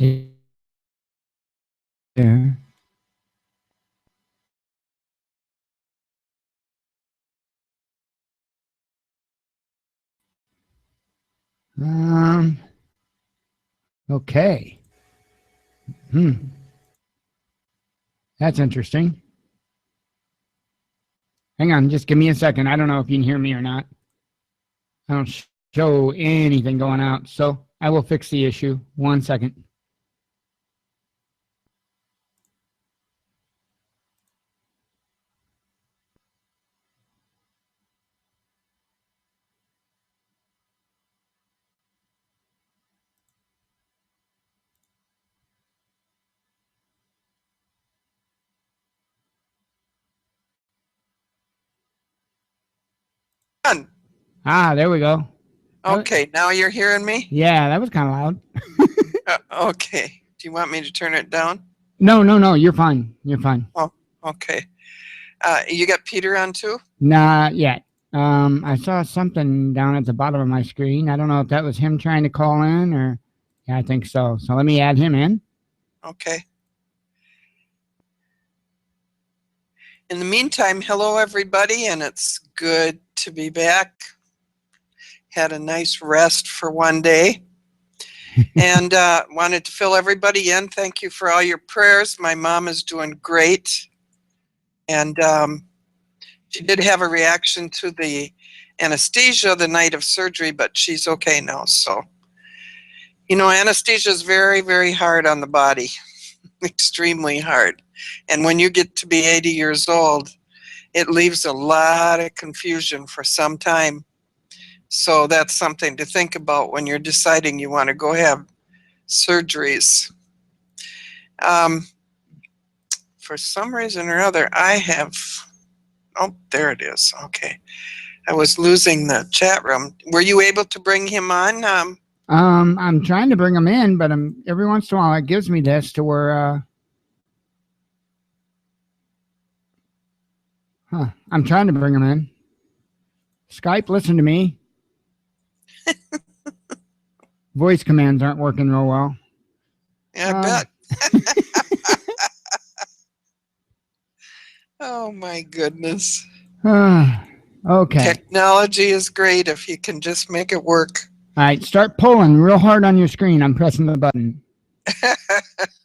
Yeah. Okay. That's interesting. Hang on, just give me a second. I don't know if you can hear me or not. I don't show anything going out, so I will fix the issue. 1 second. Ah, there we go. Okay, now you're hearing me? Yeah, that was kind of loud. Okay. Do you want me to turn it down? No, you're fine. You're fine. Oh, okay. You got Peter on too? Not yet. I saw something down at the bottom of my screen. I don't know if that was him trying to call in or... Yeah, I think so. So let me add him in. Okay. In the meantime, hello everybody, and it's good to be back. Had a nice rest for one day. And wanted to fill everybody in. Thank you for all your prayers. My mom is doing great. And she did have a reaction to the anesthesia the night of surgery, but she's okay now. So, you know, anesthesia is very, very hard on the body, extremely hard. And when you get to be 80 years old, it leaves a lot of confusion for some time. So that's something to think about when you're deciding you want to go have surgeries. For some reason or other, I have... Oh, there it is. Okay. I was losing the chat room. Were you able to bring him on? I'm trying to bring him in, but every once in a while it gives me this to where... I'm trying to bring him in. Skype, listen to me. Voice commands aren't working real well. Yeah, I bet. Oh, my goodness. Okay. Technology is great if you can just make it work. All right, start pulling real hard on your screen. I'm pressing the button.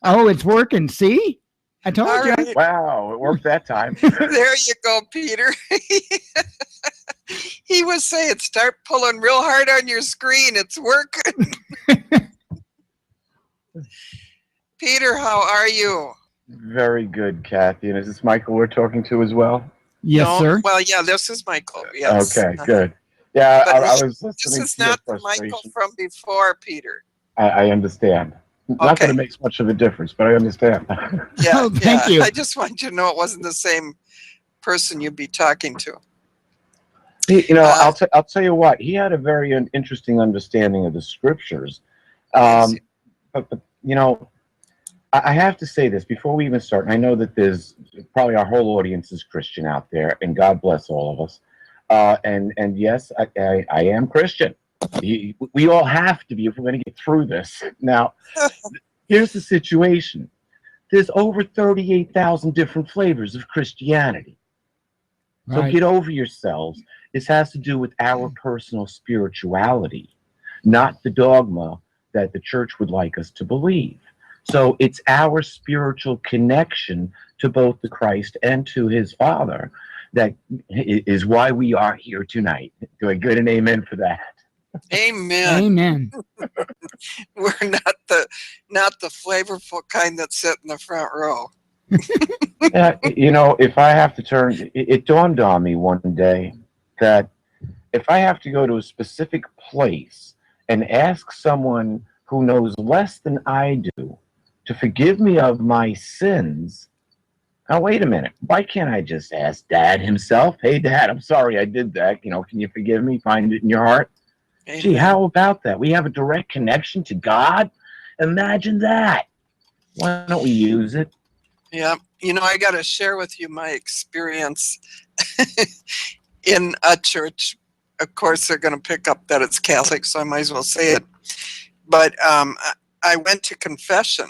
Oh, it's working. See? I told you. Right. Wow, it worked that time. There you go, Peter. He was saying, start pulling real hard on your screen. It's working. Peter, how are you? Very good, Kathy. And is this Michael we're talking to as well? Yes, sir. Well, yeah, this is Michael. Yes. Okay, good. Yeah, I was listening. This is not the Michael from before, Peter. I understand. Okay. Not that it makes much of a difference, but I understand. Yeah, Oh, thank you. I just want you to know it wasn't the same person you'd be talking to. You know, I'll tell you what. He had a very interesting understanding of the scriptures. But you know, I have to say this before we even start. And I know that there's probably our whole audience is Christian out there, and God bless all of us. And yes, I am Christian. We all have to be if we're going to get through this. Now, here's the situation. There's over 38,000 different flavors of Christianity. So Right. get over yourselves. This has to do with our personal spirituality, not the dogma that the church would like us to believe. So it's our spiritual connection to both the Christ and to his Father that is why we are here tonight. Do a good and amen for that. Amen. Amen. We're not the flavorful kind that sit in the front row. You know, if I have to turn, it dawned on me one day that if I have to go to a specific place and ask someone who knows less than I do to forgive me of my sins, now wait a minute, why can't I just ask Dad himself? Hey, Dad, I'm sorry I did that. You know, can you forgive me? Find it in your heart. Amen. Gee, how about that? We have a direct connection to God. Imagine that. Why don't we use it? Yeah, you know, I got to share with you my experience in a church. Of course, they're going to pick up that it's Catholic, so I might as well say it. But I I went to confession,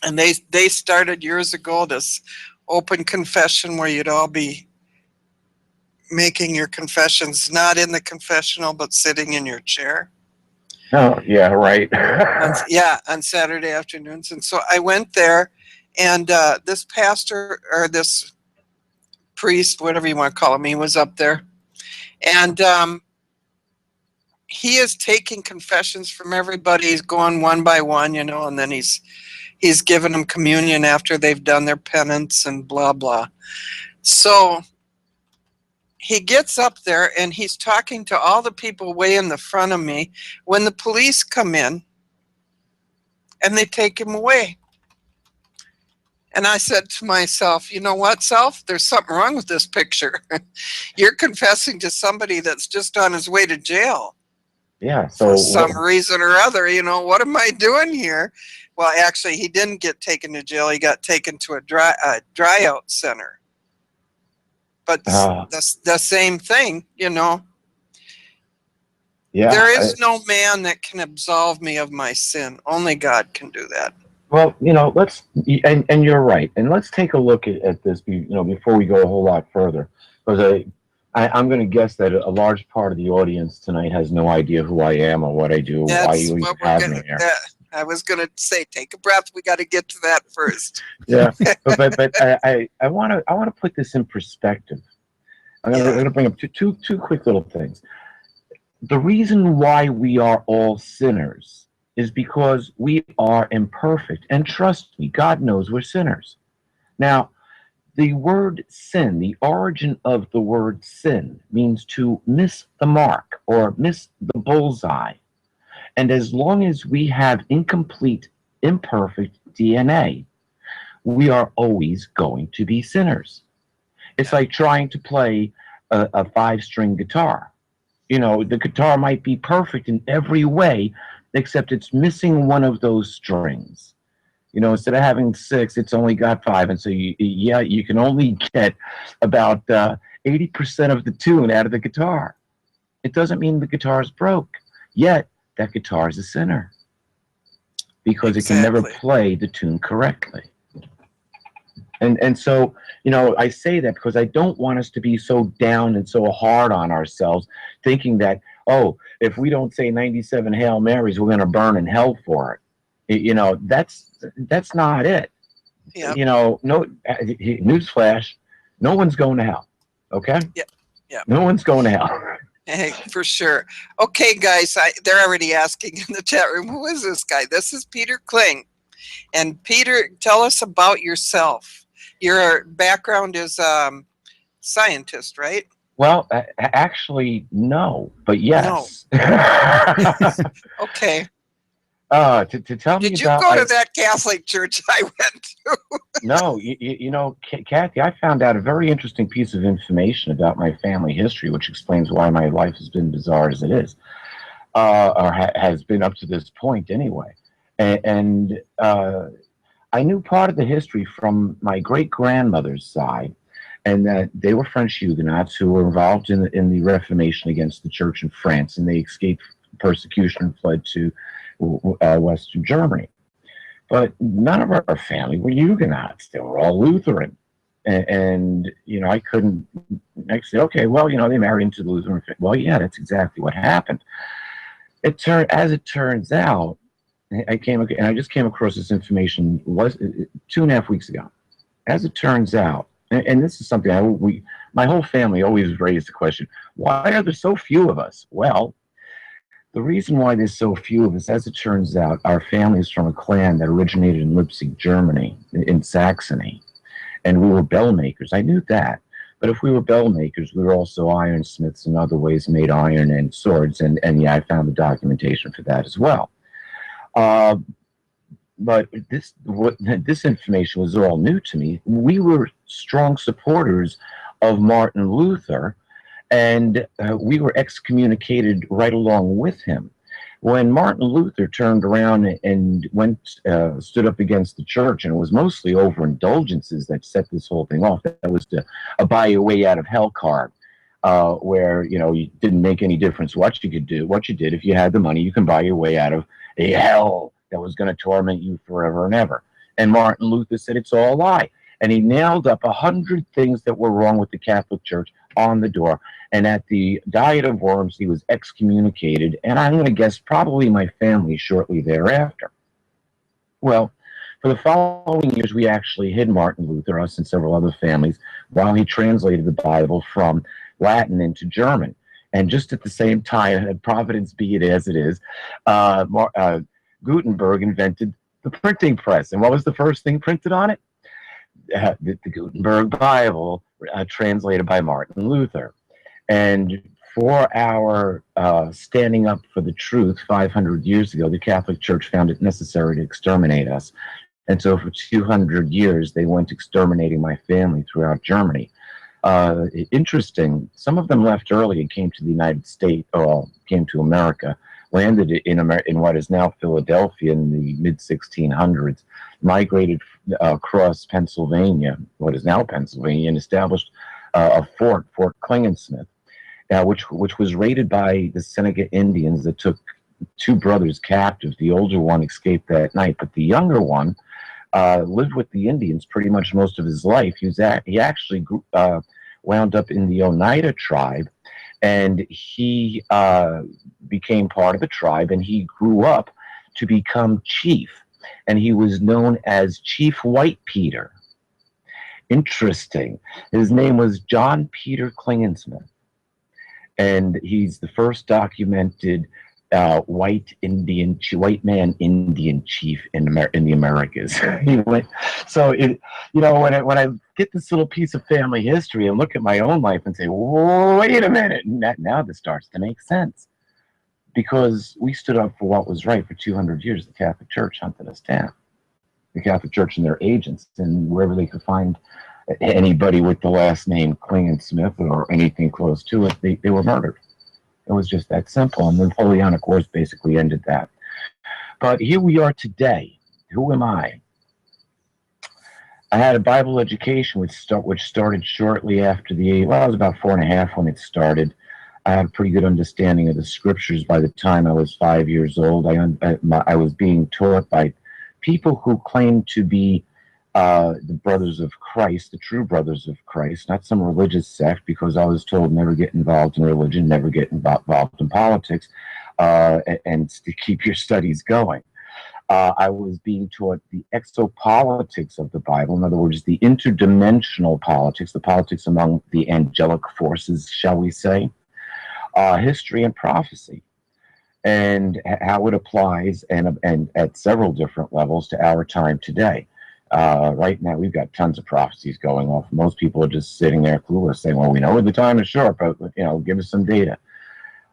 and they started years ago this open confession where you'd all be making your confessions, not in the confessional, but sitting in your chair. Oh, yeah, right. On Saturday afternoons. And so I went there, and this pastor, or this priest, whatever you want to call him, he was up there. And he is taking confessions from everybody. He's going one by one, you know, and then he's giving them communion after they've done their penance and blah, blah. So he gets up there and he's talking to all the people way in the front of me when the police come in and they take him away. And I said to myself, you know what, self? There's something wrong with this picture. You're confessing to somebody that's just on his way to jail. Yeah. So for some reason or other, you know, what am I doing here? Well, actually, he didn't get taken to jail. He got taken to a dry out center. But the same thing, you know. Yeah. There is no man that can absolve me of my sin. Only God can do that. Well, you know, and you're right. And let's take a look at this, you know, before we go a whole lot further. Because I'm going to guess that a large part of the audience tonight has no idea who I am or what I do, or why you even have me here. I was going to say, take a breath. We got to get to that first. Yeah, but I want to put this in perspective. I'm going to bring up two quick little things. The reason why we are all sinners is because we are imperfect, and trust me, God knows we're sinners. Now, the word sin, the origin of the word sin, means to miss the mark or miss the bullseye. And as long as we have incomplete, imperfect DNA, we are always going to be sinners. It's like trying to play a 5-string guitar. You know, the guitar might be perfect in every way, except it's missing one of those strings. You know, instead of having 6, it's only got 5. And so, you can only get about 80% of the tune out of the guitar. It doesn't mean the guitar is broke. Yet, that guitar is a sinner. Because it can never play the tune correctly. And so, you know, I say that because I don't want us to be so down and so hard on ourselves, thinking that, oh, if we don't say 97 Hail Marys, we're going to burn in hell for it. You know, that's not it. Yep. You know, newsflash, no one's going to hell. Okay? Yeah. No one's going to hell. Hey, for sure. Okay, guys, they're already asking in the chat room, who is this guy? This is Peter Kling. And Peter, tell us about yourself. Your background is scientist, right? Well, actually, no, but yes. No. Okay. To tell me Did you about, go to that Catholic church I went to? No, you know, Kathy, I found out a very interesting piece of information about my family history, which explains why my life has been bizarre as it is, or has been up to this point anyway. And I knew part of the history from my great-grandmother's side, and that they were French Huguenots who were involved in the Reformation against the church in France, and they escaped persecution and fled to Western Germany. But none of our family were Huguenots. They were all Lutheran. And you know, I say, okay, well, you know, they married into the Lutheran faith. Well, yeah, that's exactly what happened. As it turns out, I just came across this information 2.5 weeks ago. As it turns out, and this is something my whole family always raised the question, why are there so few of us? Well, the reason why there's so few of us, as it turns out, our family is from a clan that originated in Leipzig, Germany, in Saxony. And we were bell makers. I knew that. But if we were bell makers, we were also ironsmiths and other ways made iron and swords. And yeah, I found the documentation for that as well. But this information was all new to me. We were strong supporters of Martin Luther, and we were excommunicated right along with him. When Martin Luther turned around and stood up against the church, and it was mostly overindulgences that set this whole thing off. That was a buy your way out of hell card. where, you know, it didn't make any difference what you could do, what you did. If you had the money, you can buy your way out of a hell that was going to torment you forever and ever. And Martin Luther said it's all a lie. And he nailed up 100 things that were wrong with the Catholic Church on the door. And at the Diet of Worms, he was excommunicated. And I'm going to guess probably my family shortly thereafter. Well, for the following years, we actually hid Martin Luther, us and several other families, while he translated the Bible from Latin into German. And just at the same time, and Providence be it as it is, Gutenberg invented the printing press. And what was the first thing printed on it? The Gutenberg Bible, translated by Martin Luther. And for our standing up for the truth 500 years ago, the Catholic Church found it necessary to exterminate us. And so for 200 years, they went exterminating my family throughout Germany. Interesting, some of them left early and came to the United States, or came to America, landed in what is now Philadelphia in the mid-1600s, migrated across Pennsylvania, what is now Pennsylvania, and established a fort, Fort Klingensmith, which was raided by the Seneca Indians that took two brothers captive. The older one escaped that night, but the younger one lived with the Indians pretty much most of his life. He actually wound up in the Oneida tribe, and he became part of the tribe, and he grew up to become chief, and he was known as Chief White Peter. Interesting. His name was John Peter Klingensmith, and he's the first documented white man Indian chief in the Americas. He went, so it, you know, when I get this little piece of family history and look at my own life and say, wait a minute, and now this starts to make sense, because we stood up for what was right for 200 years. The Catholic Church hunted us down. The Catholic Church and their agents, and wherever they could find anybody with the last name Klingensmith or anything close to it, they were murdered. It was just that simple. And Napoleon, of course, basically ended that. But here we are today. Who am I? I had a Bible education which started shortly after I was about 4.5 when it started. I had a pretty good understanding of the scriptures by the time I was 5 years old. I was being taught by people who claimed to be the brothers of Christ, the true brothers of Christ, not some religious sect, because I was told never get involved in religion, never get involved in politics, and to keep your studies going. I was being taught the exopolitics of the Bible, in other words, the interdimensional politics, the politics among the angelic forces, shall we say, history and prophecy, and how it applies, and at several different levels, to our time today. Right now, we've got tons of prophecies going off. Most people are just sitting there clueless, saying, well, we know the time is short, but, you know, give us some data.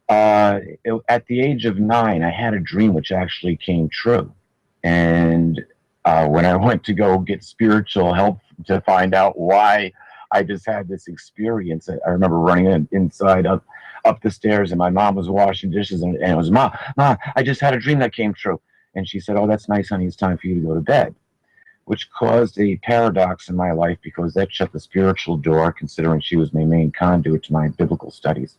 At the age of 9, I had a dream which actually came true. And when I went to go get spiritual help to find out why I just had this experience, I remember running inside up the stairs, and my mom was washing dishes, and it was, Ma, I just had a dream that came true. And she said, oh, that's nice, honey, it's time for you to go to bed. Which caused a paradox in my life, because that shut the spiritual door, considering she was my main conduit to my biblical studies.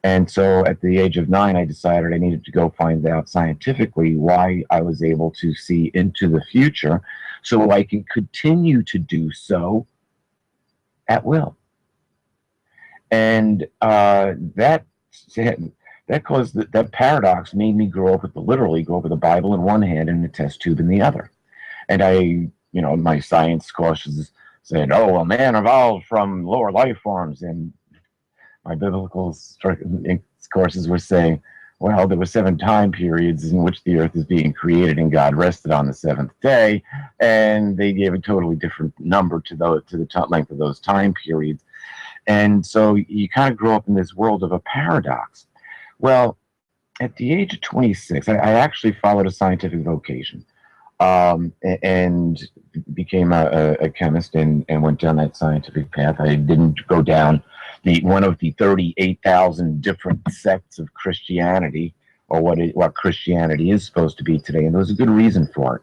And so at the age of 9, I decided I needed to go find out scientifically why I was able to see into the future, so I can continue to do so at will. And that caused that paradox made me literally go over the Bible in one hand and a test tube in the other. And my science courses said, oh, well, man evolved from lower life forms. And my biblical courses were saying, well, there were 7 time periods in which the earth is being created, and God rested on the 7th day. And they gave a totally different number to the length of those time periods. And so you kind of grow up in this world of a paradox. Well, at the age of 26, I actually followed a scientific vocation. And became a chemist and went down that scientific path. I didn't go down one of the 38,000 different sects of Christianity, or what Christianity is supposed to be today, and there was a good reason for it.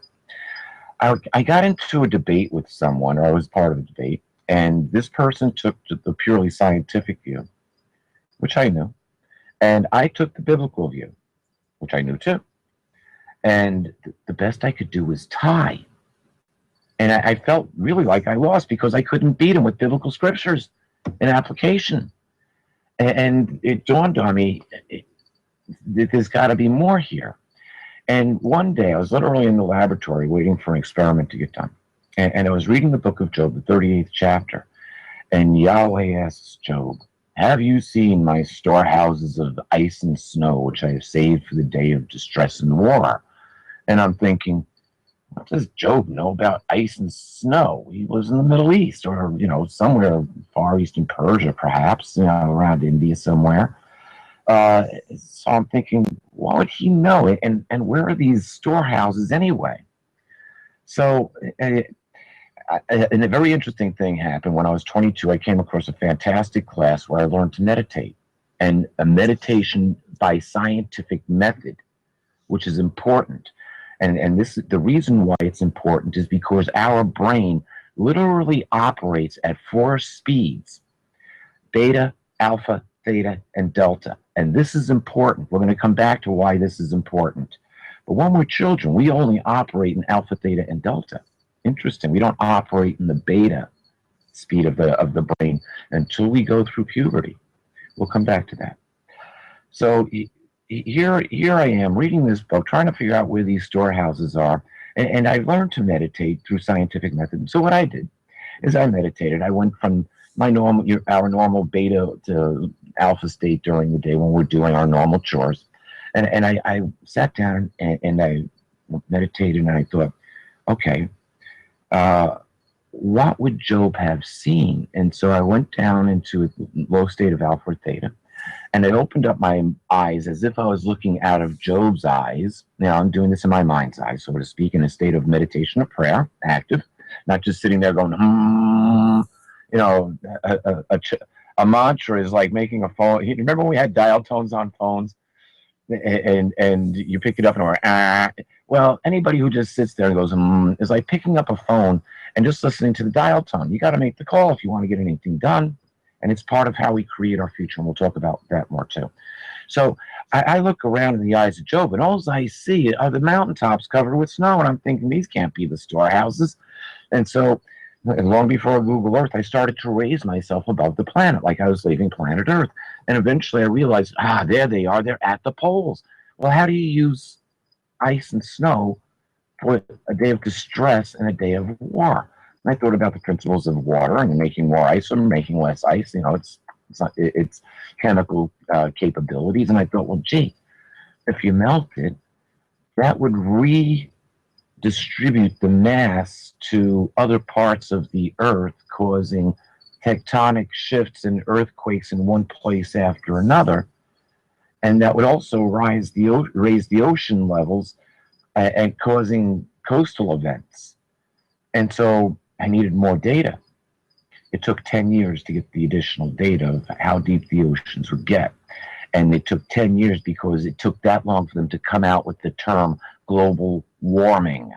I got into a debate with someone, or I was part of a debate, and this person took the purely scientific view, which I knew, and I took the biblical view, which I knew too. And the best I could do was tie. And I felt really like I lost because I couldn't beat him with biblical scriptures in application. And it dawned on me, there's got to be more here. And one day, I was literally in the laboratory waiting for an experiment to get done. And I was reading the book of Job, the 38th chapter. And Yahweh asks Job, have you seen my storehouses of ice and snow, which I have saved for the day of distress and war? And I'm thinking, what does Job know about ice and snow? He lives in the Middle East, or, somewhere far east in Persia, perhaps, around India somewhere. So I'm thinking, what would he know? And where are these storehouses anyway? So, and a very interesting thing happened. When I was 22, I came across a fantastic class where I learned to meditate, and a meditation by scientific method, which is important. And this, the reason why it's important is because our brain literally operates at 4 speeds: beta, alpha, theta, and delta. And this is important. We're going to come back to why this is important. But when we're children, we only operate in alpha, theta, and delta. Interesting. We don't operate in the beta speed of the brain until we go through puberty. We'll come back to that. So here I am reading this book, trying to figure out where these storehouses are. And I learned to meditate through scientific method. So what I did is I meditated. I went from our normal beta to alpha state during the day when we're doing our normal chores. And I sat down and I meditated, and I thought, okay, what would Job have seen? And so I went down into a low state of alpha or theta, and I opened up my eyes as if I was looking out of Job's eyes. Now, I'm doing this in my mind's eye, so to speak, in a state of meditation or prayer, active, not just sitting there going, a mantra is like making a phone. Remember when we had dial tones on phones, and you pick it up and we're, well, anybody who just sits there and goes, is like picking up a phone and just listening to the dial tone. You got to make the call if you want to get anything done. And it's part of how we create our future, and we'll talk about that more too. So I look around in the eyes of Job, and all I see are the mountaintops covered with snow, and I'm thinking, these can't be the storehouses. And so long before Google Earth, I started to raise myself above the planet, like I was leaving planet Earth. And eventually I realized, there they are, they're at the poles. Well, how do you use ice and snow for a day of distress and a day of war? And I thought about the principles of water and making more ice or making less ice. It's chemical capabilities. And I thought, well, gee, if you melted, that would redistribute the mass to other parts of the earth, causing tectonic shifts and earthquakes in one place after another. And that would also raise the ocean levels and causing coastal events. And so I needed more data. It took 10 years to get the additional data of how deep the oceans would get. And it took 10 years because it took that long for them to come out with the term global warming.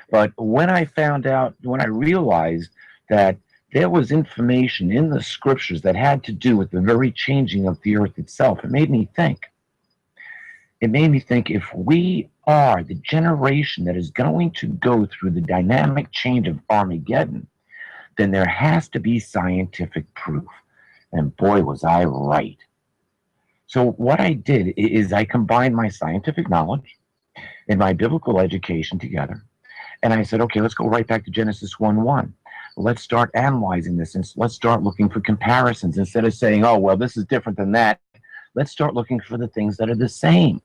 But when I realized that there was information in the scriptures that had to do with the very changing of the earth itself, it made me think. It made me think, if we are the generation that is going to go through the dynamic change of Armageddon, then there has to be scientific proof. And boy, was I right. So what I did is I combined my scientific knowledge and my biblical education together. And I said, okay, let's go right back to Genesis 1:1. Let's start analyzing this, and let's start looking for comparisons. Instead of saying, oh, well, this is different than that, let's start looking for the things that are the same.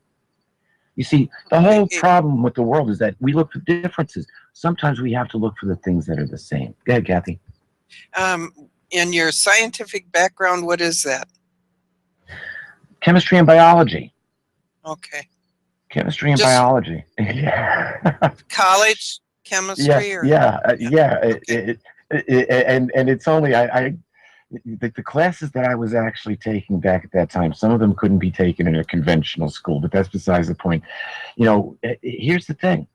You see, the whole problem with the world is that we look for differences. Sometimes we have to look for the things that are the same. Go ahead, Kathy. In your scientific background, what is that? Chemistry and biology. Okay. Chemistry and biology. College chemistry? Okay. And it's only, the classes that I was actually taking back at that time, some of them couldn't be taken in a conventional school, but that's besides the point. Here's the thing.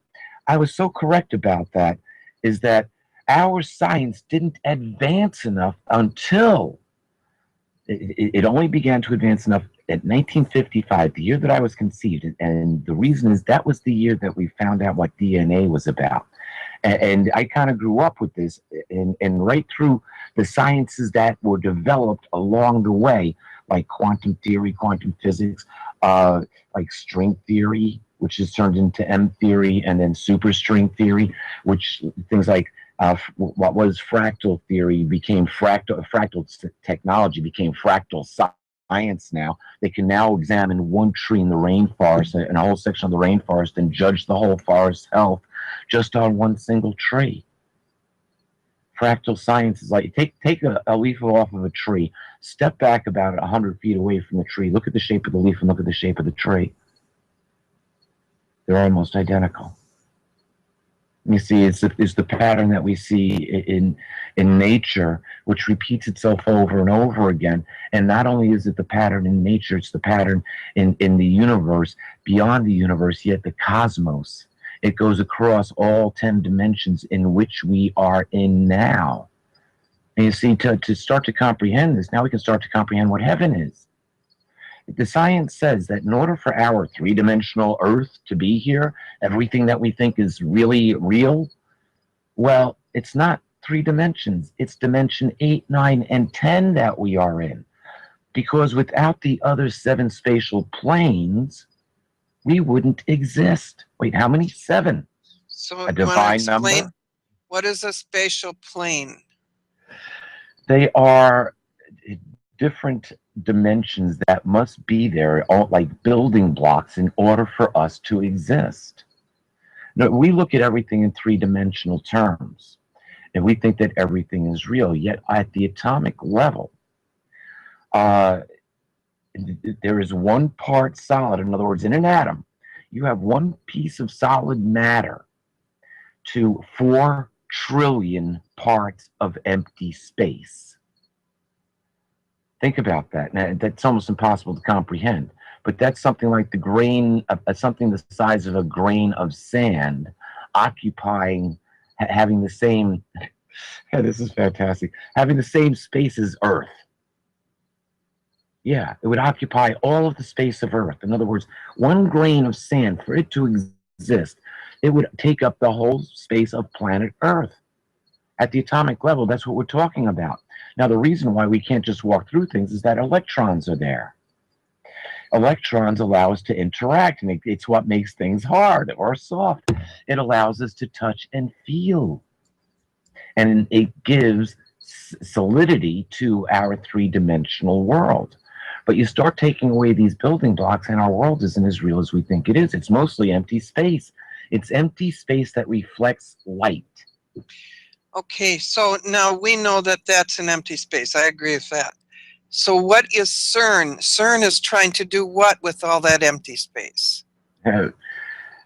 I was so correct about that, is that our science didn't advance enough until It only began to advance enough at 1955, the year that I was conceived. And the reason is that was the year that we found out what DNA was about. And I kind of grew up with this, and right through the sciences that were developed along the way, like quantum theory, quantum physics, like string theory, which is turned into M theory, and then superstring theory, which things like what was fractal theory became fractal technology became fractal science now. They can now examine one tree in the rainforest and a whole section of the rainforest and judge the whole forest's health just on one single tree. Fractal science is like, take a leaf off of a tree, step back about 100 feet away from the tree, look at the shape of the leaf and look at the shape of the tree. They're almost identical. You see, it's the pattern that we see in nature, which repeats itself over and over again. And not only is it the pattern in nature, it's the pattern in the universe, beyond the universe, yet the cosmos. It goes across all 10 dimensions in which we are in now. And you see, to start to comprehend this, now we can start to comprehend what heaven is. The science says that in order for our three-dimensional Earth to be here, everything that we think is really real, well, it's not 3 dimensions. It's dimension 8, 9, and 10 that we are in. Because without the other 7 spatial planes, we wouldn't exist. Wait, how many? 7. So A divine number? What is a spatial plane? They are different dimensions that must be there, all like building blocks, in order for us to exist. Now, we look at everything in 3-dimensional terms, and we think that everything is real. Yet at the atomic level, there is one part solid. In other words, in an atom, you have one piece of solid matter to 4 trillion parts of empty space. Think about that. Now, that's almost impossible to comprehend, but that's something like the grain of something the size of a grain of sand occupying, having the same, this is fantastic, having the same space as Earth. Yeah, it would occupy all of the space of Earth. In other words, one grain of sand, for it to exist, it would take up the whole space of planet Earth. At the atomic level, that's what we're talking about. Now, the reason why we can't just walk through things is that electrons are there. Electrons allow us to interact, and it's what makes things hard or soft. It allows us to touch and feel. And it gives solidity to our 3-dimensional world. But you start taking away these building blocks, and our world isn't as real as we think it is. It's mostly empty space. It's empty space that reflects light. Okay, so now we know that that's an empty space. I agree with that. So what is CERN? CERN is trying to do what with all that empty space?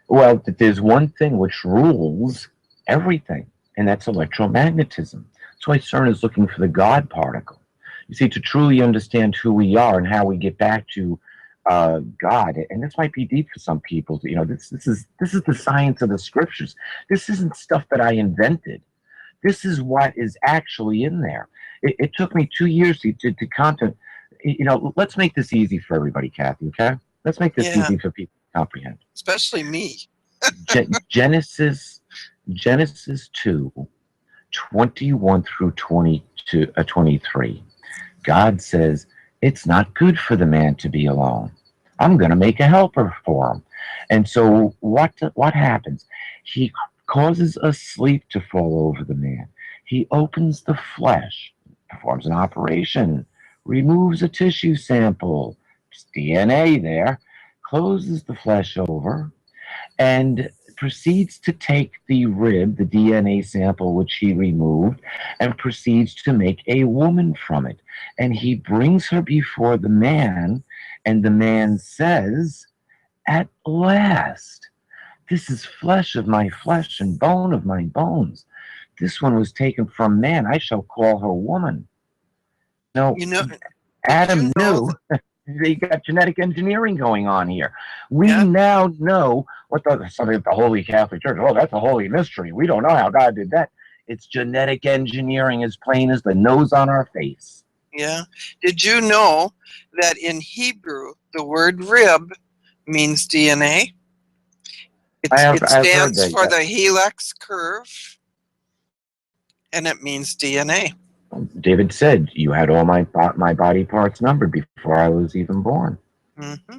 Well, there's one thing which rules everything, and that's electromagnetism. That's why CERN is looking for the God particle. You see, to truly understand who we are and how we get back to God, and this might be deep for some people. You know, this is the science of the scriptures. This isn't stuff that I invented. This is what is actually in there. It took me 2 years to content. You know, let's make this easy for everybody, Kathy, okay? Let's make this easy for people to comprehend. Especially me. Genesis 2, 21 through 23. God says, it's not good for the man to be alone. I'm going to make a helper for him. And so what happens? He causes a sleep to fall over the man. He opens the flesh, performs an operation, removes a tissue sample, DNA there, closes the flesh over, and proceeds to take the rib, the DNA sample which he removed, and proceeds to make a woman from it. And he brings her before the man, and the man says, at last, this is flesh of my flesh and bone of my bones. This one was taken from man. I shall call her woman. No, Adam knew they got genetic engineering going on here. We now know what something at the Holy Catholic Church. Oh, that's a holy mystery. We don't know how God did that. It's genetic engineering as plain as the nose on our face. Yeah. Did you know that in Hebrew, the word rib means DNA? It I've heard stands that, for yeah. the helix curve, and it means DNA. David said, you had all my body parts numbered before I was even born. Mm-hmm.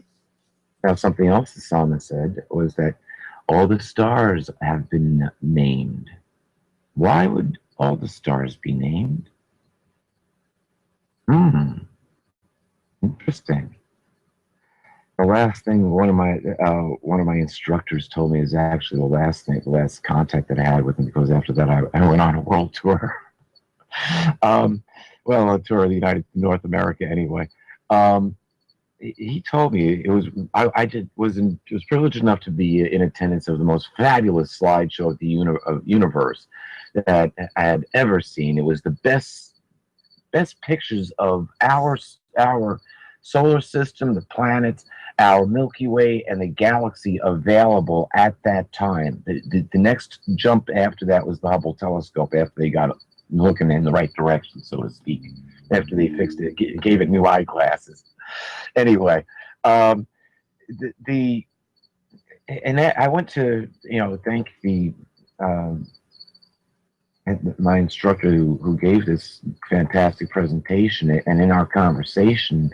Now, something else the psalmist said was that all the stars have been named. Why would all the stars be named? Interesting. The last thing one of my instructors told me is actually the last contact that I had with him, because after that I went on a world tour. Well, a tour of the North America anyway. He told me I was privileged enough to be in attendance of the most fabulous slideshow of the universe that I had ever seen. It was the best pictures of our solar system, the planets, our Milky Way, and the galaxy available at that time. The next jump after that was the Hubble telescope, after they got looking in the right direction, so to speak, after they fixed it, gave it new eyeglasses. Anyway, I went to thank my instructor who gave this fantastic presentation, and in our conversation,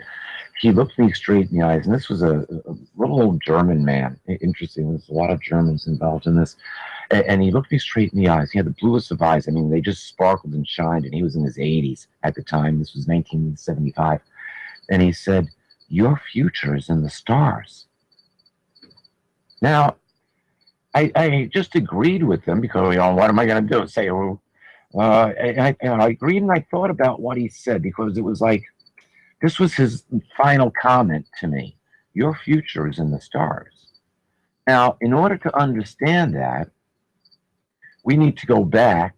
he looked me straight in the eyes, and this was a little old German man. Interesting, there's a lot of Germans involved in this. And he looked me straight in the eyes. He had the bluest of eyes. I mean, they just sparkled and shined, and he was in his 80s at the time. This was 1975. And he said, your future is in the stars. Now, I just agreed with him, because, what am I going to do? Say, well, I agreed, and I thought about what he said, because it was like, this was his final comment to me. Your future is in the stars. Now, in order to understand that, we need to go back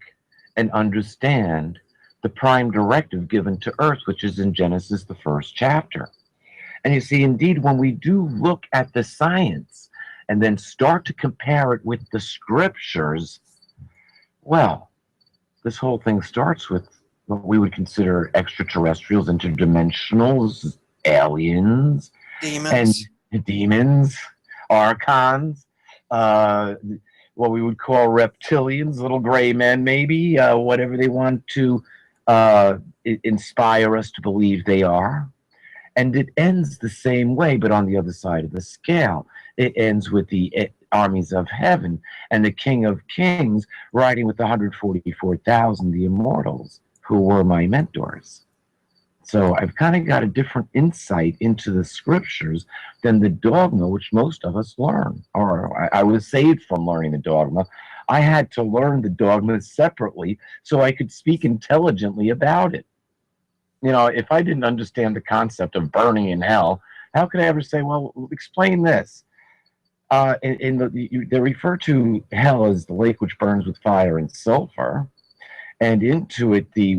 and understand the prime directive given to Earth, which is in Genesis, the 1st chapter. And you see, indeed, when we do look at the science and then start to compare it with the scriptures, well, this whole thing starts with what we would consider extraterrestrials, interdimensionals, aliens, Demons. and demons, archons, what we would call reptilians, little gray men, maybe, whatever they want to inspire us to believe they are. And it ends the same way, but on the other side of the scale. It ends with the armies of heaven and the King of Kings riding with the 144,000, the immortals, who were my mentors. So I've kind of got a different insight into the scriptures than the dogma, which most of us learn. Or I was saved from learning the dogma. I had to learn the dogma separately so I could speak intelligently about it. If I didn't understand the concept of burning in hell, how could I ever say, well, explain this? They refer to hell as the lake which burns with fire and sulfur. And into it, the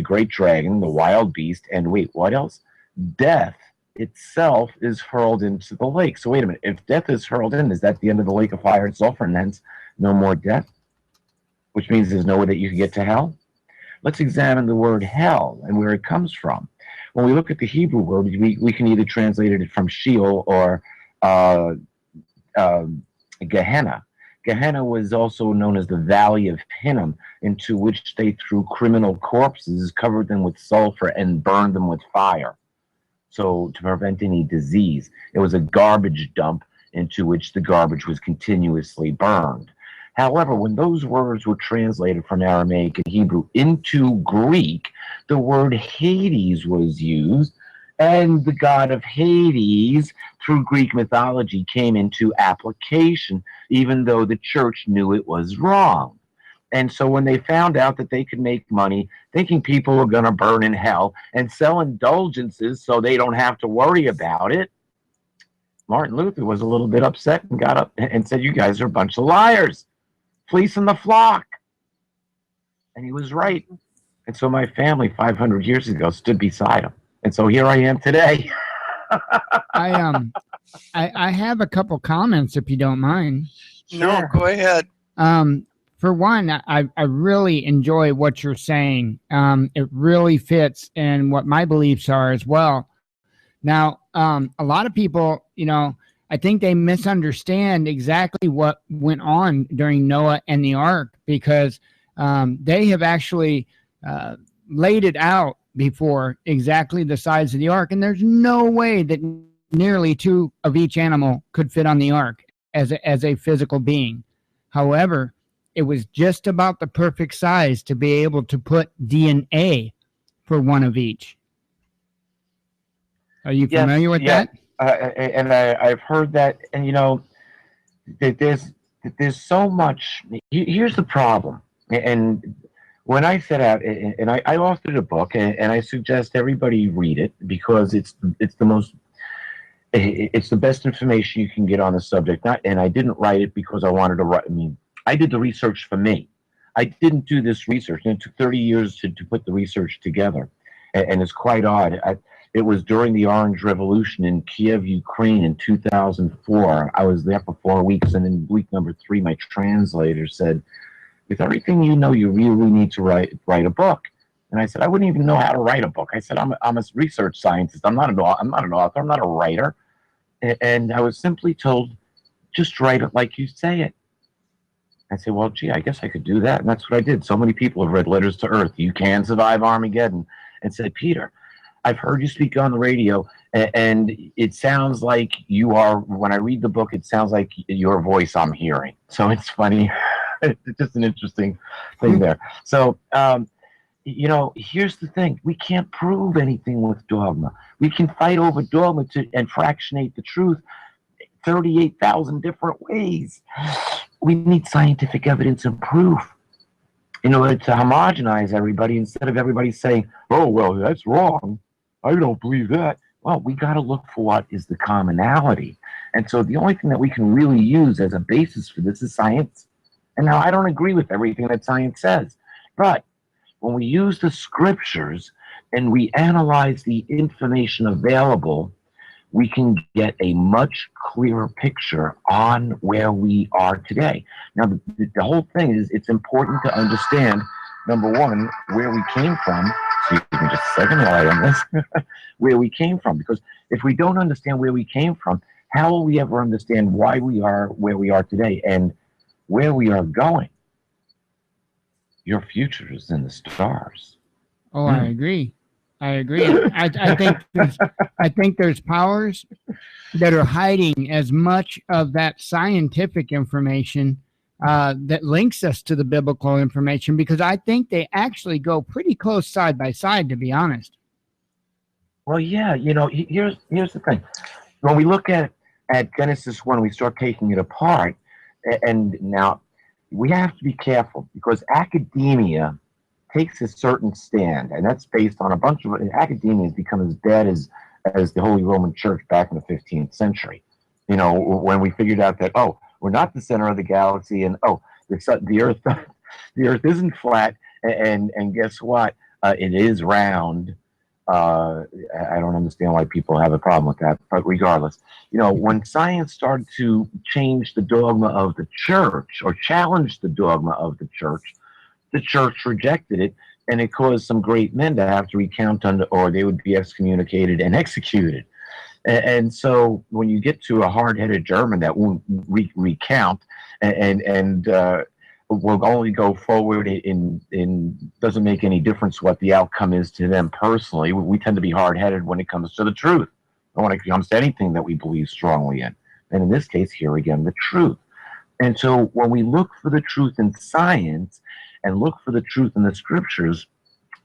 great dragon, the wild beast, and wait, what else? Death itself is hurled into the lake. So wait a minute, if death is hurled in, is that the end of the lake of fire and sulfur, and hence no more death? Which means there's no way that you can get to hell? Let's examine the word hell and where it comes from. When we look at the Hebrew word, we can either translate it from Sheol or Gehenna. Gehenna was also known as the Valley of Hinnom, into which they threw criminal corpses, covered them with sulfur, and burned them with fire. So to prevent any disease, it was a garbage dump into which the garbage was continuously burned. However, when those words were translated from Aramaic and Hebrew into Greek, the word Hades was used, and the god of Hades, through Greek mythology, came into application, even though the church knew it was wrong. And so when they found out that they could make money, thinking people were going to burn in hell, and sell indulgences so they don't have to worry about it, Martin Luther was a little bit upset and got up and said, you guys are a bunch of liars, fleecing the flock. And he was right. And so my family 500 years ago stood beside him. And so here I am today. I have a couple comments, if you don't mind. No, go ahead. for one, I really enjoy what you're saying. It really fits in what my beliefs are as well. Now, a lot of people, you know, I think they misunderstand exactly what went on during Noah and the ark, because they have actually laid it out before exactly the size of the ark, and there's no way that nearly 2 of each animal could fit on the ark as a physical being. However, it was just about the perfect size to be able to put DNA for 1 of each. Are you familiar with that? And I've heard that, and you know, there's so much. Here's the problem, and when I set out, and I authored a book, and I suggest everybody read it, because it's the best information you can get on the subject. And I didn't write it because I wanted to write. I mean, I did the research for me. I didn't do this research, and it took 30 years to put the research together, and it's quite odd. It was during the Orange Revolution in Kiev, Ukraine in 2004. I was there for 4 weeks, and in week number 3, my translator said, "With everything you know, you really need to write a book." And I said, "I wouldn't even know how to write a book." I said, "I'm a research scientist. I'm not an author. I'm not a writer." And I was simply told, "Just write it like you say it." I said, "Well, gee, I guess I could do that." And that's what I did. So many people have read Letters to Earth, You Can Survive Armageddon, and said, "Peter, I've heard you speak on the radio, and it sounds like you are, when I read the book, it sounds like your voice I'm hearing." So it's funny. It's just an interesting thing there. So, you know, here's the thing. We can't prove anything with dogma. We can fight over dogma and fractionate the truth 38,000 different ways. We need scientific evidence and proof in order to homogenize everybody, instead of everybody saying, "Oh, well, that's wrong. I don't believe that." Well, we got to look for what is the commonality. And so the only thing that we can really use as a basis for this is science. And now I don't agree with everything that science says, but when we use the scriptures and we analyze the information available, we can get a much clearer picture on where we are today. Now, the whole thing is, it's important to understand, number one, where we came from. So you can just a second while on this, where we came from. Because if we don't understand where we came from, how will we ever understand why we are where we are today and where we are going? Your future is in the stars. Oh, I agree. I agree. I think there's powers that are hiding as much of that scientific information that links us to the biblical information, because I think they actually go pretty close side by side, to be honest. Well, yeah, you know, here's the thing. When we look at Genesis 1, we start taking it apart, and now we have to be careful, because academia takes a certain stand, and that's based on a bunch of, academia has become as bad as the Holy Roman Church back in the 15th century. You know, when we figured out that, oh, we're not the center of the galaxy, and oh, the Earth isn't flat, and guess what? It is round. I don't understand why people have a problem with that, but regardless, you know, when science started to change the dogma of the church, or challenge the dogma of the church rejected it, and it caused some great men to have to recount or they would be excommunicated and executed. And so when you get to a hard-headed German that won't recount and will only go forward in doesn't make any difference what the outcome is to them personally. We tend to be hard-headed when it comes to the truth, or when it comes to anything that we believe strongly in. And in this case, here again, the truth. And so when we look for the truth in science and look for the truth in the scriptures,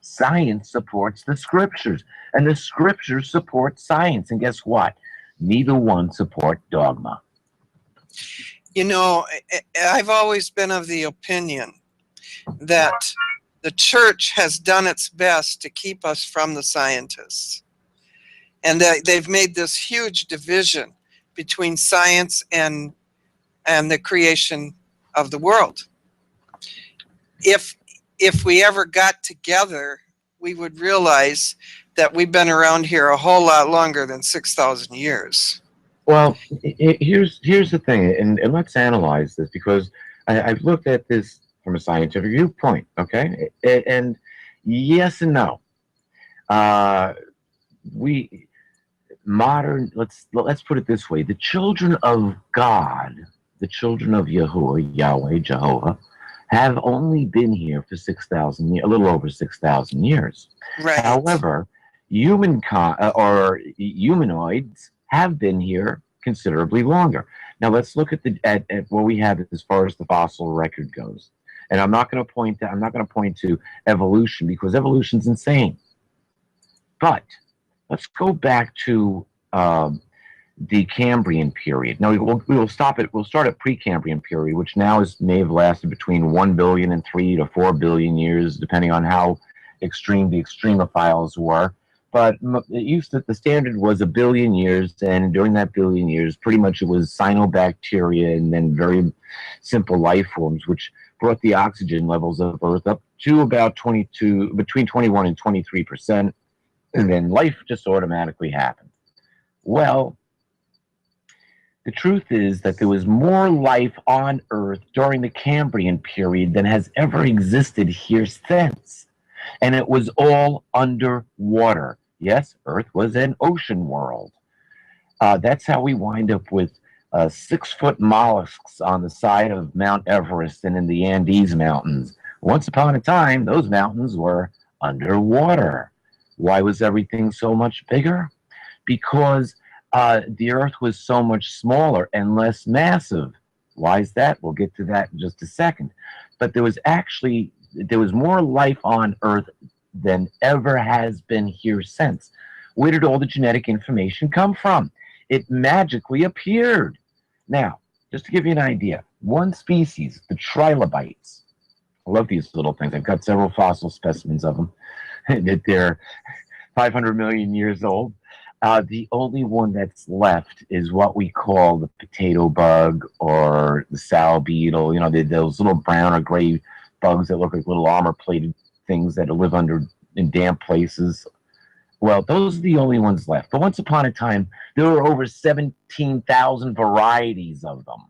science supports the scriptures, and the scriptures support science. And guess what? Neither one support dogma. You know, I've always been of the opinion that the church has done its best to keep us from the scientists, and that they've made this huge division between science and the creation of the world. If we ever got together, we would realize that we've been around here a whole lot longer than 6,000 years. Well, here's the thing, and let's analyze this, because I've looked at this from a scientific viewpoint, okay? And yes and no. Let's put it this way: the children of God, the children of Yahuwah, Yahweh, Jehovah, have only been here for 6,000 years, a little over 6,000 years. Right. However, humanoids have been here considerably longer. Now let's look at what we have as far as the fossil record goes. And I'm not going to point to evolution, because evolution's insane. But let's go back to the Cambrian period. Now we'll start at Precambrian period, which now may have lasted between 1 billion and 3 to 4 billion years, depending on how extreme the extremophiles were. But the standard was 1 billion years, and during that billion years, pretty much it was cyanobacteria and then very simple life forms, which brought the oxygen levels of Earth up to about between 21 and 23%, and then life just automatically happened. Well, the truth is that there was more life on Earth during the Cambrian period than has ever existed here since. And it was all underwater. Yes, Earth was an ocean world. That's how we wind up with 6-foot mollusks on the side of Mount Everest and in the Andes Mountains. Once upon a time, those mountains were underwater. Why was everything so much bigger? Because the Earth was so much smaller and less massive. Why is that? We'll get to that in just a second. But there was more life on Earth than ever has been here since. Where did all the genetic information come from? It magically appeared. Now, just to give you an idea, one species, the trilobites, I love these little things. I've got several fossil specimens of them. They're 500 million years old. The only one that's left is what we call the potato bug or the sow beetle. You know, those little brown or gray bugs that look like little armor-plated things that live in damp places. Well, those are the only ones left. But once upon a time, there were over 17,000 varieties of them.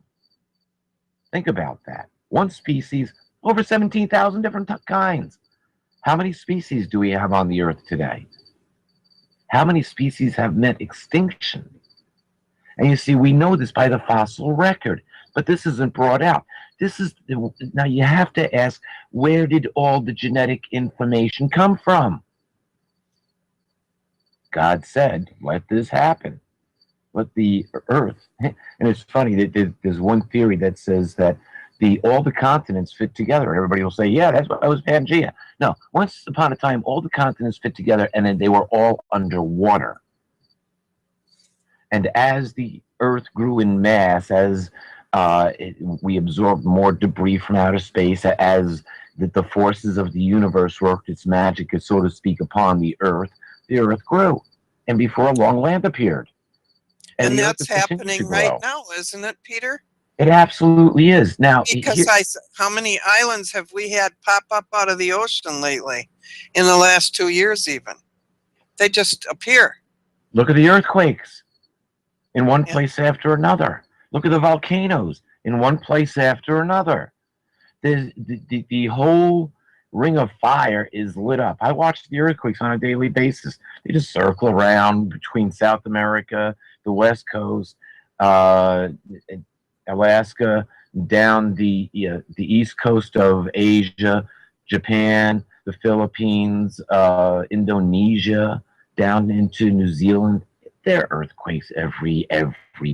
Think about that. One species, over 17,000 different kinds. How many species do we have on the Earth today? How many species have met extinction? And you see, we know this by the fossil record, but this isn't brought out. Now you have to ask, where did all the genetic information come from? God said, let this happen. Let the Earth, and it's funny that there's one theory that says that all the continents fit together. Everybody will say, yeah, that was Pangea. No, once upon a time, all the continents fit together, and then they were all underwater. And as the Earth grew in mass, as we absorbed more debris from outer space, as the forces of the universe worked its magic, so to speak, upon the Earth grew. And before long, land appeared. And that's happening right now, isn't it, Peter? It absolutely is. Now, because how many islands have we had pop up out of the ocean lately? In the last 2 years, even. They just appear. Look at the earthquakes in one place after another. Look at the volcanoes in one place after another. The whole ring of fire is lit up. I watch the earthquakes on a daily basis. They just circle around between South America, the West Coast, Alaska, down the east coast of Asia, Japan, the Philippines, Indonesia, down into New Zealand. There are earthquakes every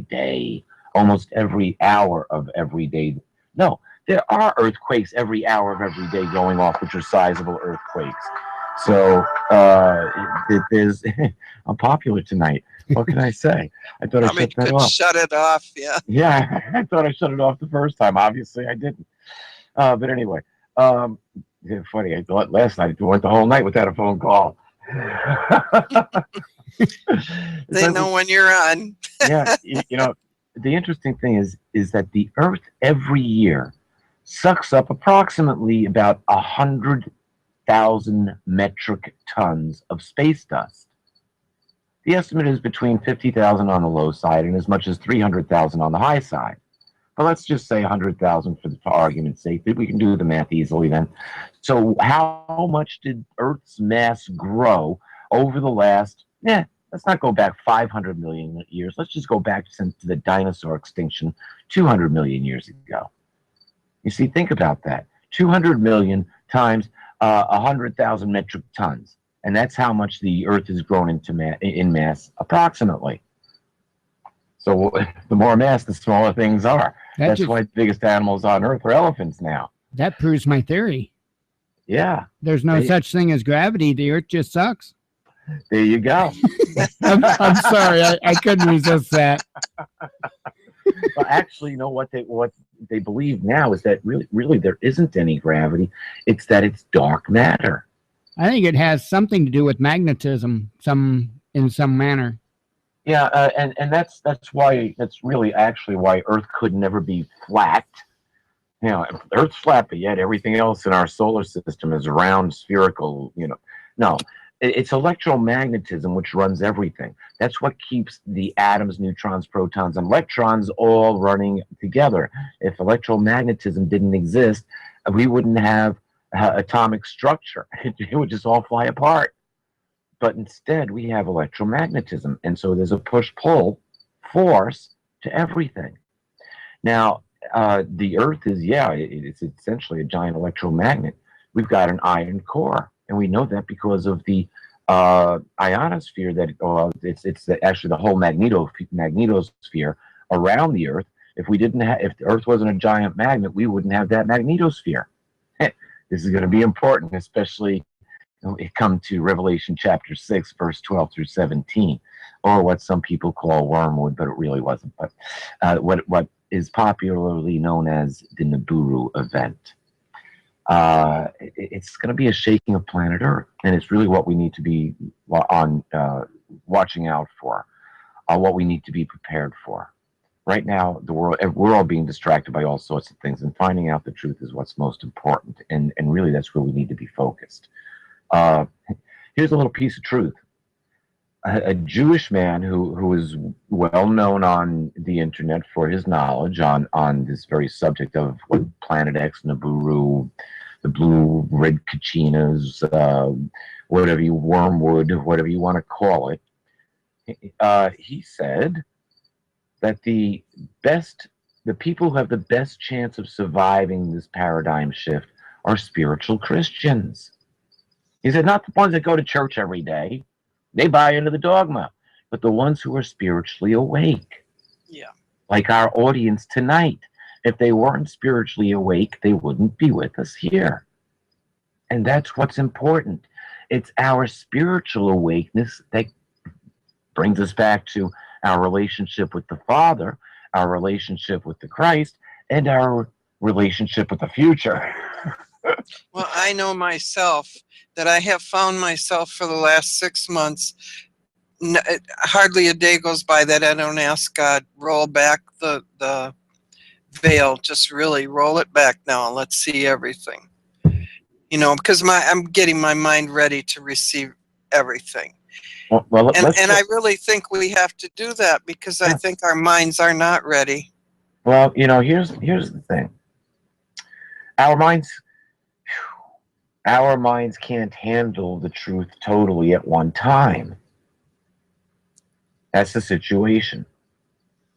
day, almost every hour of every day. No, there are earthquakes every hour of every day going off, which are sizable earthquakes. So I'm popular tonight. What can I say? I thought I shut that off. Shut it off, yeah. Yeah, I thought I shut it off the first time. Obviously, I didn't. But anyway, funny. I thought last night I went the whole night without a phone call. They know when you're on. Yeah, you know, the interesting thing is that the Earth every year sucks up approximately about 100,000 metric tons of space dust. The estimate is between 50,000 on the low side and as much as 300,000 on the high side. But let's just say 100,000 for the argument's sake. We can do the math easily then. So how much did Earth's mass grow over the last, let's not go back 500 million years. Let's just go back to the dinosaur extinction 200 million years ago. You see, think about that. 200 million times 100,000 metric tons. And that's how much the Earth has grown in mass, approximately. So the more mass, the smaller things are. That's why the biggest animals on Earth are elephants now. That proves my theory. Yeah. There's no such thing as gravity. The Earth just sucks. There you go. I'm sorry. I couldn't resist that. Well, actually, you know what they believe now is that really there isn't any gravity. It's that it's dark matter. I think it has something to do with magnetism, in some manner. Yeah, and that's really actually why Earth could never be flat. You know, Earth's flat, but yet everything else in our solar system is round, spherical. You know, no, it's electromagnetism which runs everything. That's what keeps the atoms, neutrons, protons, and electrons all running together. If electromagnetism didn't exist, we wouldn't have atomic structure. It would just all fly apart. But instead, we have electromagnetism. And so there's a push-pull force to everything. Now, the Earth is, it's essentially a giant electromagnet. We've got an iron core. And we know that because of the ionosphere it's actually the whole magnetosphere around the Earth. If the Earth wasn't a giant magnet, we wouldn't have that magnetosphere. This is going to be important, especially when we come to Revelation chapter 6, verse 12 through 17, or what some people call wormwood, but it really wasn't. But what is popularly known as the Nibiru event. It's going to be a shaking of planet Earth, and it's really what we need to be watching out for, what we need to be prepared for. Right now, we're all being distracted by all sorts of things, and finding out the truth is what's most important, and really that's where we need to be focused. Here's a little piece of truth. A Jewish man who is well known on the internet for his knowledge on this very subject of what Planet X, Nibiru, the blue, red Kachinas, wormwood, whatever you want to call it. He said that the people who have the best chance of surviving this paradigm shift are spiritual Christians. He said, not the ones that go to church every day. They buy into the dogma, but the ones who are spiritually awake. Yeah. Like our audience tonight. If they weren't spiritually awake, they wouldn't be with us here. And that's what's important. It's our spiritual awakeness that brings us back to our relationship with the Father, our relationship with the Christ, and our relationship with the future. Well, I know myself that I have found myself for the last 6 months, hardly a day goes by that I don't ask God, roll back the veil, just really roll it back now and let's see everything. You know, because I'm getting my mind ready to receive everything. And I really think we have to do that because I think our minds are not ready. Well, you know, here's the thing. Our minds can't handle the truth totally at one time. That's the situation.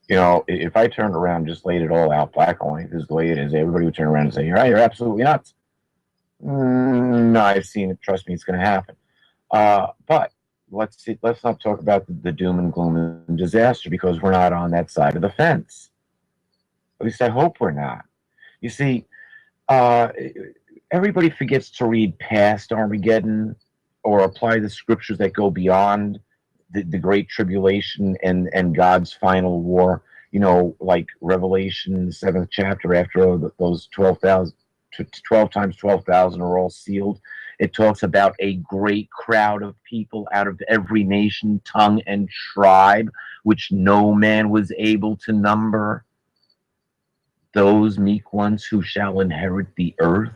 You know, if I turned around and just laid it all out black and white, this is the way it is, everybody would turn around and say, you're absolutely nuts. No, I've seen it. Trust me, it's going to happen. But let's not talk about the doom and gloom and disaster because we're not on that side of the fence. At least I hope we're not. You see, everybody forgets to read past Armageddon or apply the scriptures that go beyond the Great Tribulation and God's final war. You know, like Revelation, the 7th chapter, after those 12 times 12,000 are all sealed. It talks about a great crowd of people out of every nation, tongue, and tribe, which no man was able to number. Those meek ones who shall inherit the earth.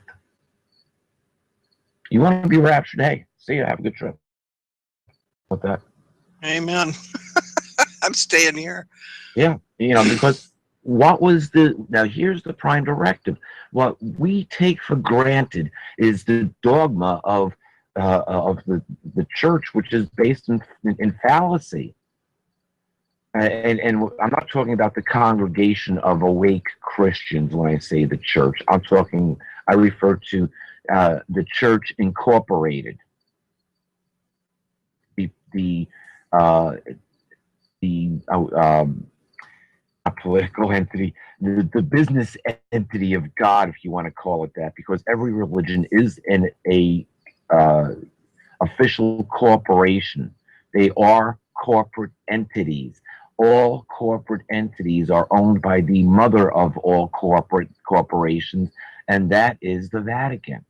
You want to be raptured? Hey, see you. Have a good trip. With that. Amen. I'm staying here. Yeah, you know, because what was now here's the prime directive. What we take for granted is the dogma of the church, which is based in fallacy. And I'm not talking about the congregation of awake Christians when I say the church. I refer to the church incorporated. A political entity, the business entity of God, if you want to call it that, because every religion is in a official corporation. They are corporate entities. All corporate entities are owned by the mother of all corporations, and that is the Vatican.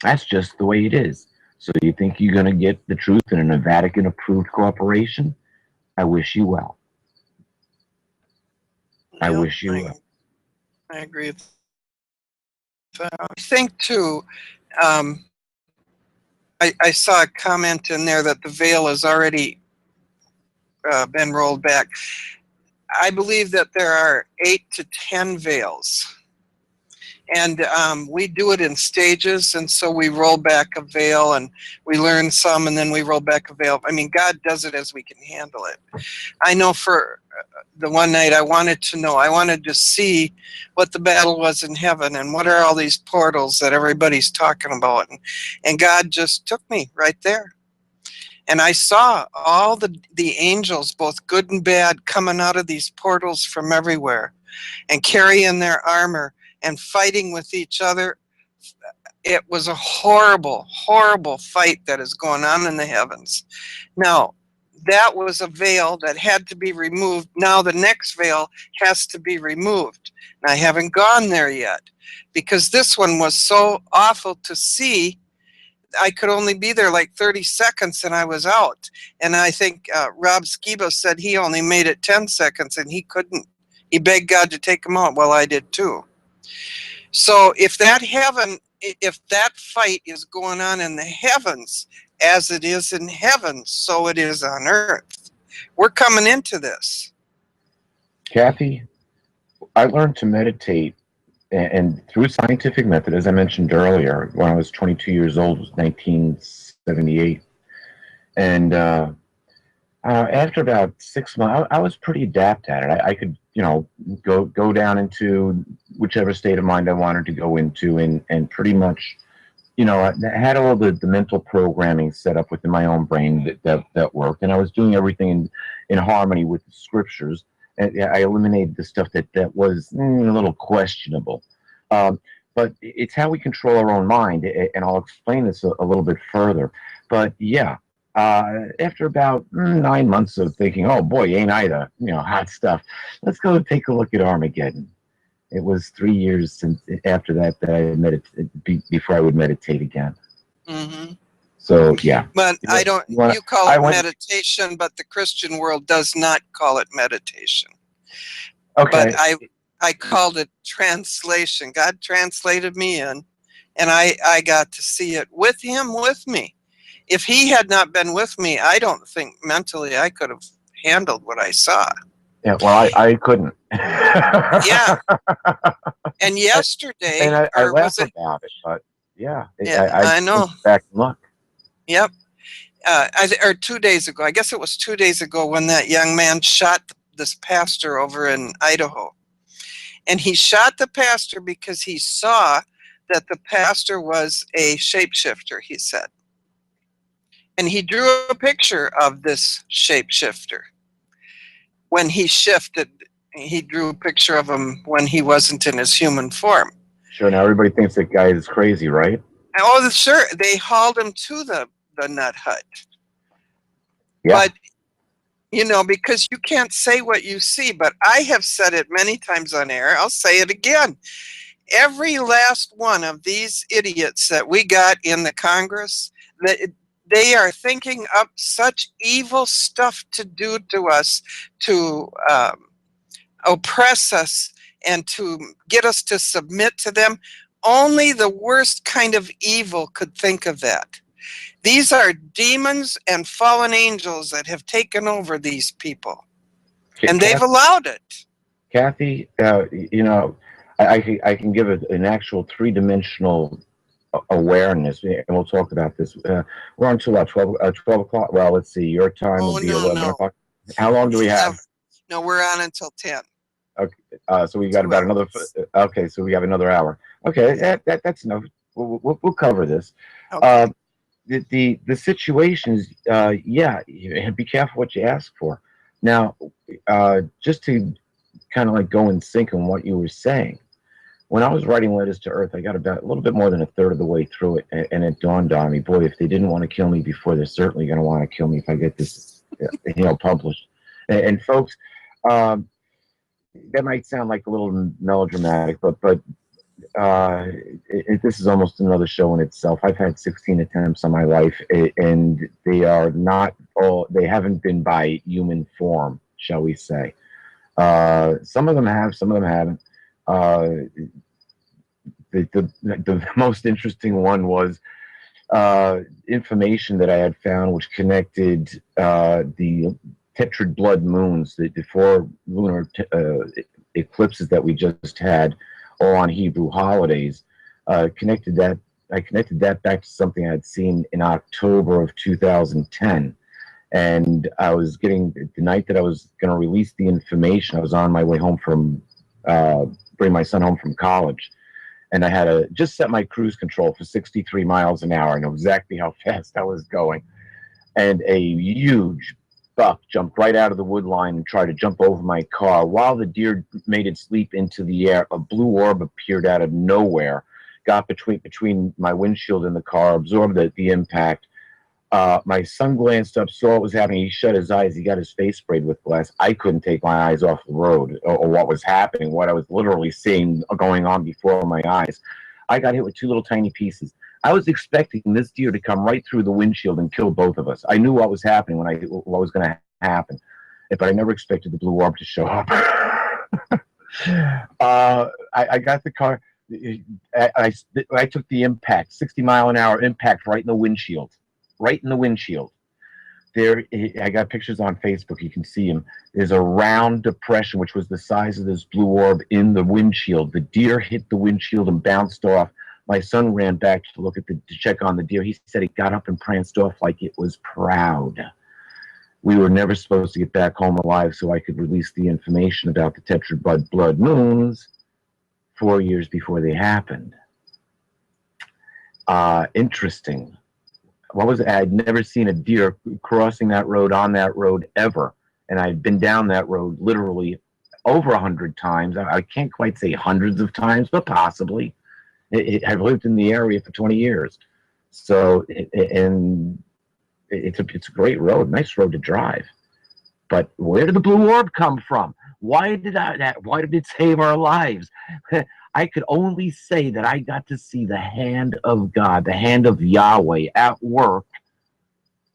That's just the way it is. So you think you're going to get the truth in a Vatican-approved corporation? I wish you well. I wish you well. I agree with that. I think, too, I saw a comment in there that the veil has already been rolled back. I believe that there are 8 to 10 veils. And we do it in stages, and so we roll back a veil, and we learn some, and then we roll back a veil. I mean, God does it as we can handle it. I know for the one night I wanted to see what the battle was in heaven, and what are all these portals that everybody's talking about. And God just took me right there. And I saw all the angels, both good and bad, coming out of these portals from everywhere and carrying their armor and fighting with each other. It was a horrible, horrible fight that is going on in the heavens. Now, that was a veil that had to be removed. Now the next veil has to be removed. And I haven't gone there yet because this one was so awful to see. I could only be there like 30 seconds and I was out. And I think Rob Skiba said he only made it 10 seconds and he couldn't. He begged God to take him out. Well, I did too. So if that fight is going on in the heavens, as it is in heaven, so it is on earth. We're coming into this. Kathy, I learned to meditate and through scientific method, as I mentioned earlier, when I was 22 years old, it was 1978. And after about 6 months, I was pretty adept at it. I could, go down into whichever state of mind I wanted to go into, and pretty much, I had all the mental programming set up within my own brain that worked, and I was doing everything in harmony with the scriptures. And I eliminated the stuff that was a little questionable. But it's how we control our own mind, and I'll explain this a little bit further. But yeah, after about 9 months of thinking, oh boy, ain't I the hot stuff, let's go take a look at Armageddon. It was 3 years since after that I meditated before I would meditate again. Mm-hmm. So yeah. But you call it meditation, but the Christian world does not call it meditation. Okay. But I called it translation. God translated me in, and I got to see it with him, with me. If he had not been with me, I don't think mentally I could have handled what I saw. Yeah, well, I couldn't. Yeah. And yesterday, and I laugh about it, but yeah, I know. Back and look. Yep. Or 2 days ago, I guess it was 2 days ago, when that young man shot this pastor over in Idaho. And he shot the pastor because he saw that the pastor was a shapeshifter, he said. And he drew a picture of this shapeshifter. When he shifted, he drew a picture of him when he wasn't in his human form. Sure, now everybody thinks that guy is crazy, right? Oh, sure. They hauled him to the nut hut. Yeah. But, because you can't say what you see, but I have said it many times on air. I'll say it again. Every last one of these idiots that we got in the Congress, they are thinking up such evil stuff to do to us, to oppress us, and to get us to submit to them. Only the worst kind of evil could think of that. These are demons and fallen angels that have taken over these people. And they've allowed it. Kathy, you know, I can give it an actual three-dimensional awareness, and we'll talk about this. We're on to what, 12 o'clock? Well, let's see, your time Oh, would be no, 11 no. o'clock. How long do we have? No, we're on until 10. Okay, so we got about another. Okay, so we have another hour. Okay, that's enough. We'll cover this. Okay. The situations, yeah, be careful what you ask for. Now, just to kind of like go in sync on what you were saying, when I was writing Letters to Earth, I got about a little bit more than a third of the way through it, and it dawned on me, boy, if they didn't want to kill me before, they're certainly going to want to kill me if I get this, you know, published. And folks, that might sound like a little melodramatic, but this is almost another show in itself. I've had 16 attempts on my life, and they are not all, they haven't been by human form, shall we say. Some of them have, some of them haven't. The most interesting one was information that I had found which connected the tetrad blood moons, the four lunar eclipses that we just had, all on Hebrew holidays. I connected that back to something I had seen in October of 2010. And I was getting, the night that I was going to release the information, I was on my way home from, bring my son home from college. And I had just set my cruise control for 63 miles an hour. I know exactly how fast I was going. And a huge buck jumped right out of the wood line and tried to jump over my car. While the deer made its leap into the air, a blue orb appeared out of nowhere, got between my windshield and the car, absorbed the impact. My son glanced up, saw what was happening. He shut his eyes. He got his face sprayed with glass. I couldn't take my eyes off the road or what was happening, what I was literally seeing going on before my eyes. I got hit with two little tiny pieces. I was expecting this deer to come right through the windshield and kill both of us. I knew what was happening, what was going to happen, but I never expected the blue orb to show up. I got the car. I took the impact, 60-mile-an-hour impact right in the windshield. Right in the windshield. There, I got pictures on Facebook. You can see him. There's a round depression, which was the size of this blue orb in the windshield. The deer hit the windshield and bounced off. My son ran back to look at to check on the deer. He said it got up and pranced off like it was proud. We were never supposed to get back home alive, so I could release the information about the tetrad blood moons 4 years before they happened. Interesting. What was it? I'd never seen a deer crossing that road, on that road ever. And I'd been down that road literally over 100 times. I can't quite say hundreds of times, but possibly. I've lived in the area for 20 years. So, and it's a great road, nice road to drive. But where did the blue orb come from? Why did it save our lives? I could only say that I got to see the hand of God, the hand of Yahweh at work,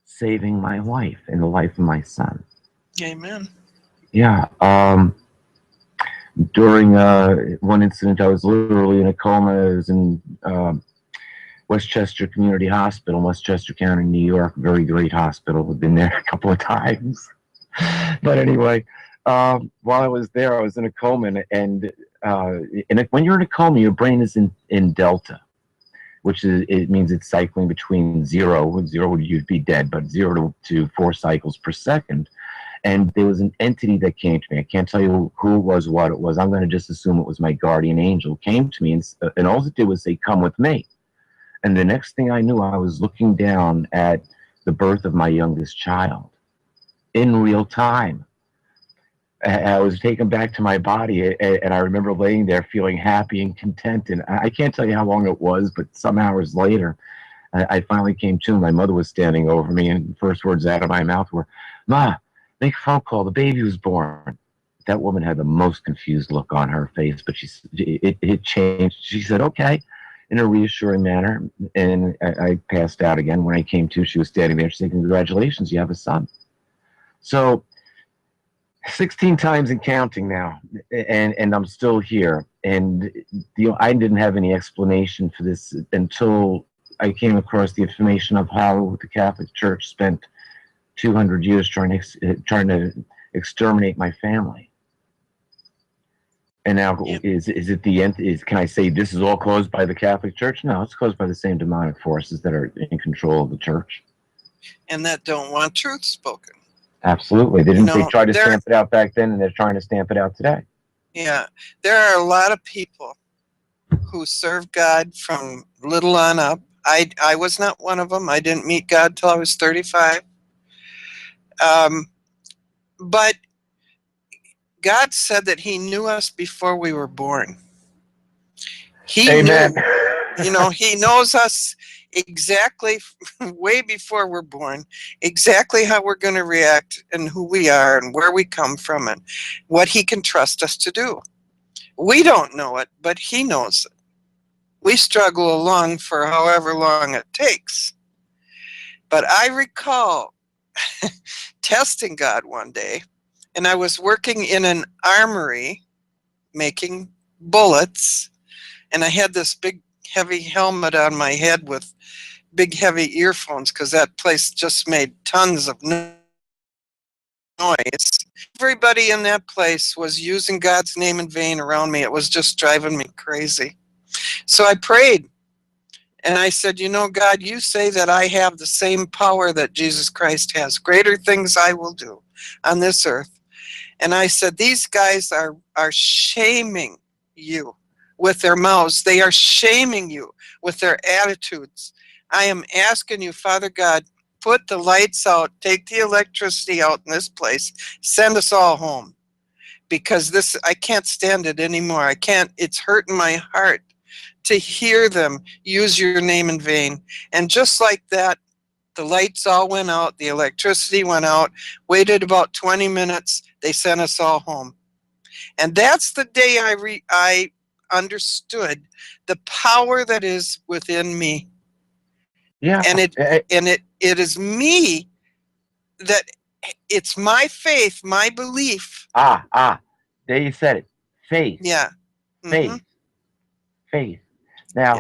saving my life and the life of my son. Amen. Yeah. During one incident, I was literally in a coma. I was in Westchester Community Hospital, Westchester County, New York. Very great hospital. I've been there a couple of times. But anyway, while I was there, I was in a coma, and when you're in a coma, your brain is in delta, which it means it's cycling between zero would you'd be dead, but 0 to 4 cycles per second. And there was an entity that came to me. I can't tell you who it was, what it was. I'm going to just assume it was my guardian angel. Came to me, and all it did was say, "Come with me." And the next thing I knew, I was looking down at the birth of my youngest child in real time. I was taken back to my body, and I remember laying there feeling happy and content. And I can't tell you how long it was, but some hours later, I finally came to. My mother was standing over me, and the first words out of my mouth were, "Ma, make a phone call. The baby was born." That woman had the most confused look on her face, but it changed. She said, "Okay," in a reassuring manner, and I passed out again. When I came to, she was standing there. She said, "Congratulations, you have a son." So 16 times and counting now, and I'm still here. And I didn't have any explanation for this until I came across the information of how the Catholic Church spent 200 years trying to exterminate my family. And now, Yep. is it the end? Can I say this is all caused by the Catholic Church? No, it's caused by the same demonic forces that are in control of the church. And that don't want truth spoken. Absolutely, they You didn't. They know, tried to stamp it out back then, and they're trying to stamp it out today. yeah, there are a lot of people who serve God from little on up. I was not one of them. I didn't meet God till I was 35. But God said that he knew us before we were born. He Amen. knew, he knows us exactly way before we're born, exactly how we're going to react and who we are and where we come from and what he can trust us to do. We don't know it, but he knows it. We struggle along for however long it takes. But I recall testing God one day, and I was working in an armory making bullets, and I had this big heavy helmet on my head with big heavy earphones because that place just made tons of noise. Everybody in that place was using God's name in vain around me. It was just driving me crazy. So I prayed. And I said, God, you say that I have the same power that Jesus Christ has. Greater things I will do on this earth. And I said, these guys are shaming you with their mouths. They are shaming you with their attitudes. I am asking you, Father God, put the lights out, take the electricity out in this place, send us all home. Because I can't stand it anymore. It's hurting my heart to hear them use your name in vain. And just like that, the lights all went out, the electricity went out, waited about 20 minutes, they sent us all home. And that's the day I understood the power that is within me. Yeah. And it is me that it's my faith, my belief. There you said it. Faith. Yeah. Faith. Mm-hmm. Faith. Now,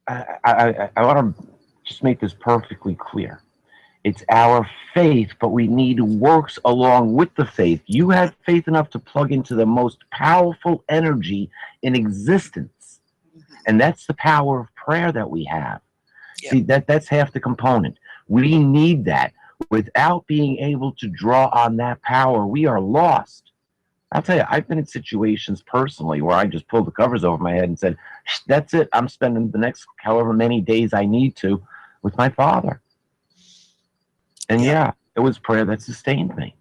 Yeah. I want to just make this perfectly clear. It's our faith, but we need works along with the faith. You had faith enough to plug into the most powerful energy in existence. And that's the power of prayer that we have. Yeah. See, that's half the component. We need that. Without being able to draw on that power, we are lost. I'll tell you, I've been in situations personally where I just pulled the covers over my head and said, that's it. I'm spending the next however many days I need to with my Father. And yeah, it was prayer that sustained me.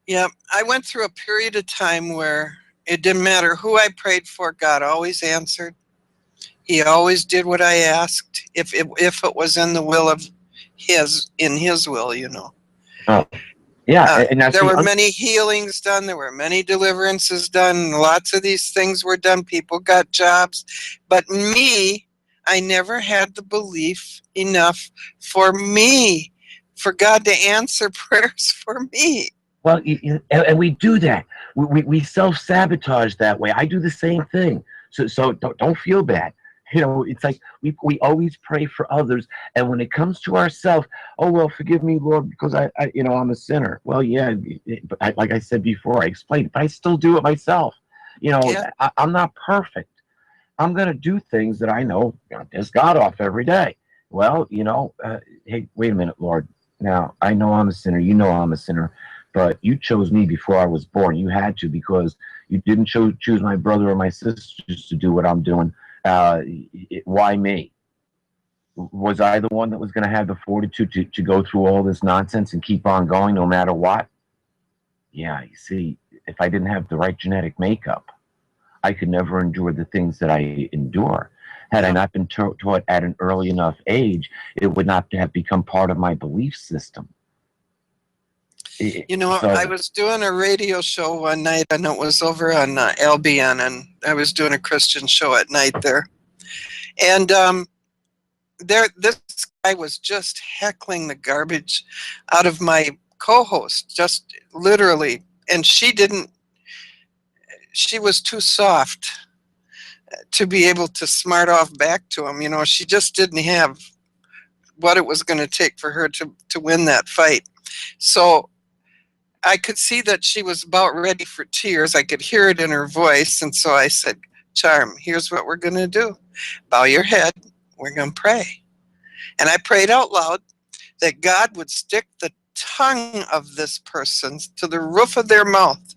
Yeah, I went through a period of time where it didn't matter who I prayed for, God always answered. He always did what I asked, if it was in the will of in his will, Oh, yeah. There were many healings done. There were many deliverances done. Lots of these things were done. People got jobs. But me, I never had the belief enough for me, for God to answer prayers for me. Well, and we do that. We self-sabotage that way. I do the same thing. So don't feel bad. It's like we always pray for others, and when it comes to ourselves, oh well, forgive me, Lord, because I'm a sinner. Well, yeah, but like I said before, I explained, but I still do it myself. I'm not perfect. I'm gonna do things that I know piss God off every day. Well, hey, wait a minute, Lord. Now I know I'm a sinner. You know I'm a sinner, but you chose me before I was born. You had to, because you didn't choose my brother or my sisters to do what I'm doing. Why me? Was I the one that was going to have the fortitude to go through all this nonsense and keep on going no matter what? Yeah, you see, if I didn't have the right genetic makeup, I could never endure the things that I endure. Had I not been taught at an early enough age, it would not have become part of my belief system. I was doing a radio show one night, and it was over on LBN, and I was doing a Christian show at night there. And this guy was just heckling the garbage out of my co-host, just literally. And she was too soft to be able to smart off back to him. She just didn't have what it was going to take for her to win that fight. So I could see that she was about ready for tears. I could hear it in her voice. And so I said, Charm, here's what we're going to do. Bow your head. We're going to pray. And I prayed out loud that God would stick the tongue of this person to the roof of their mouth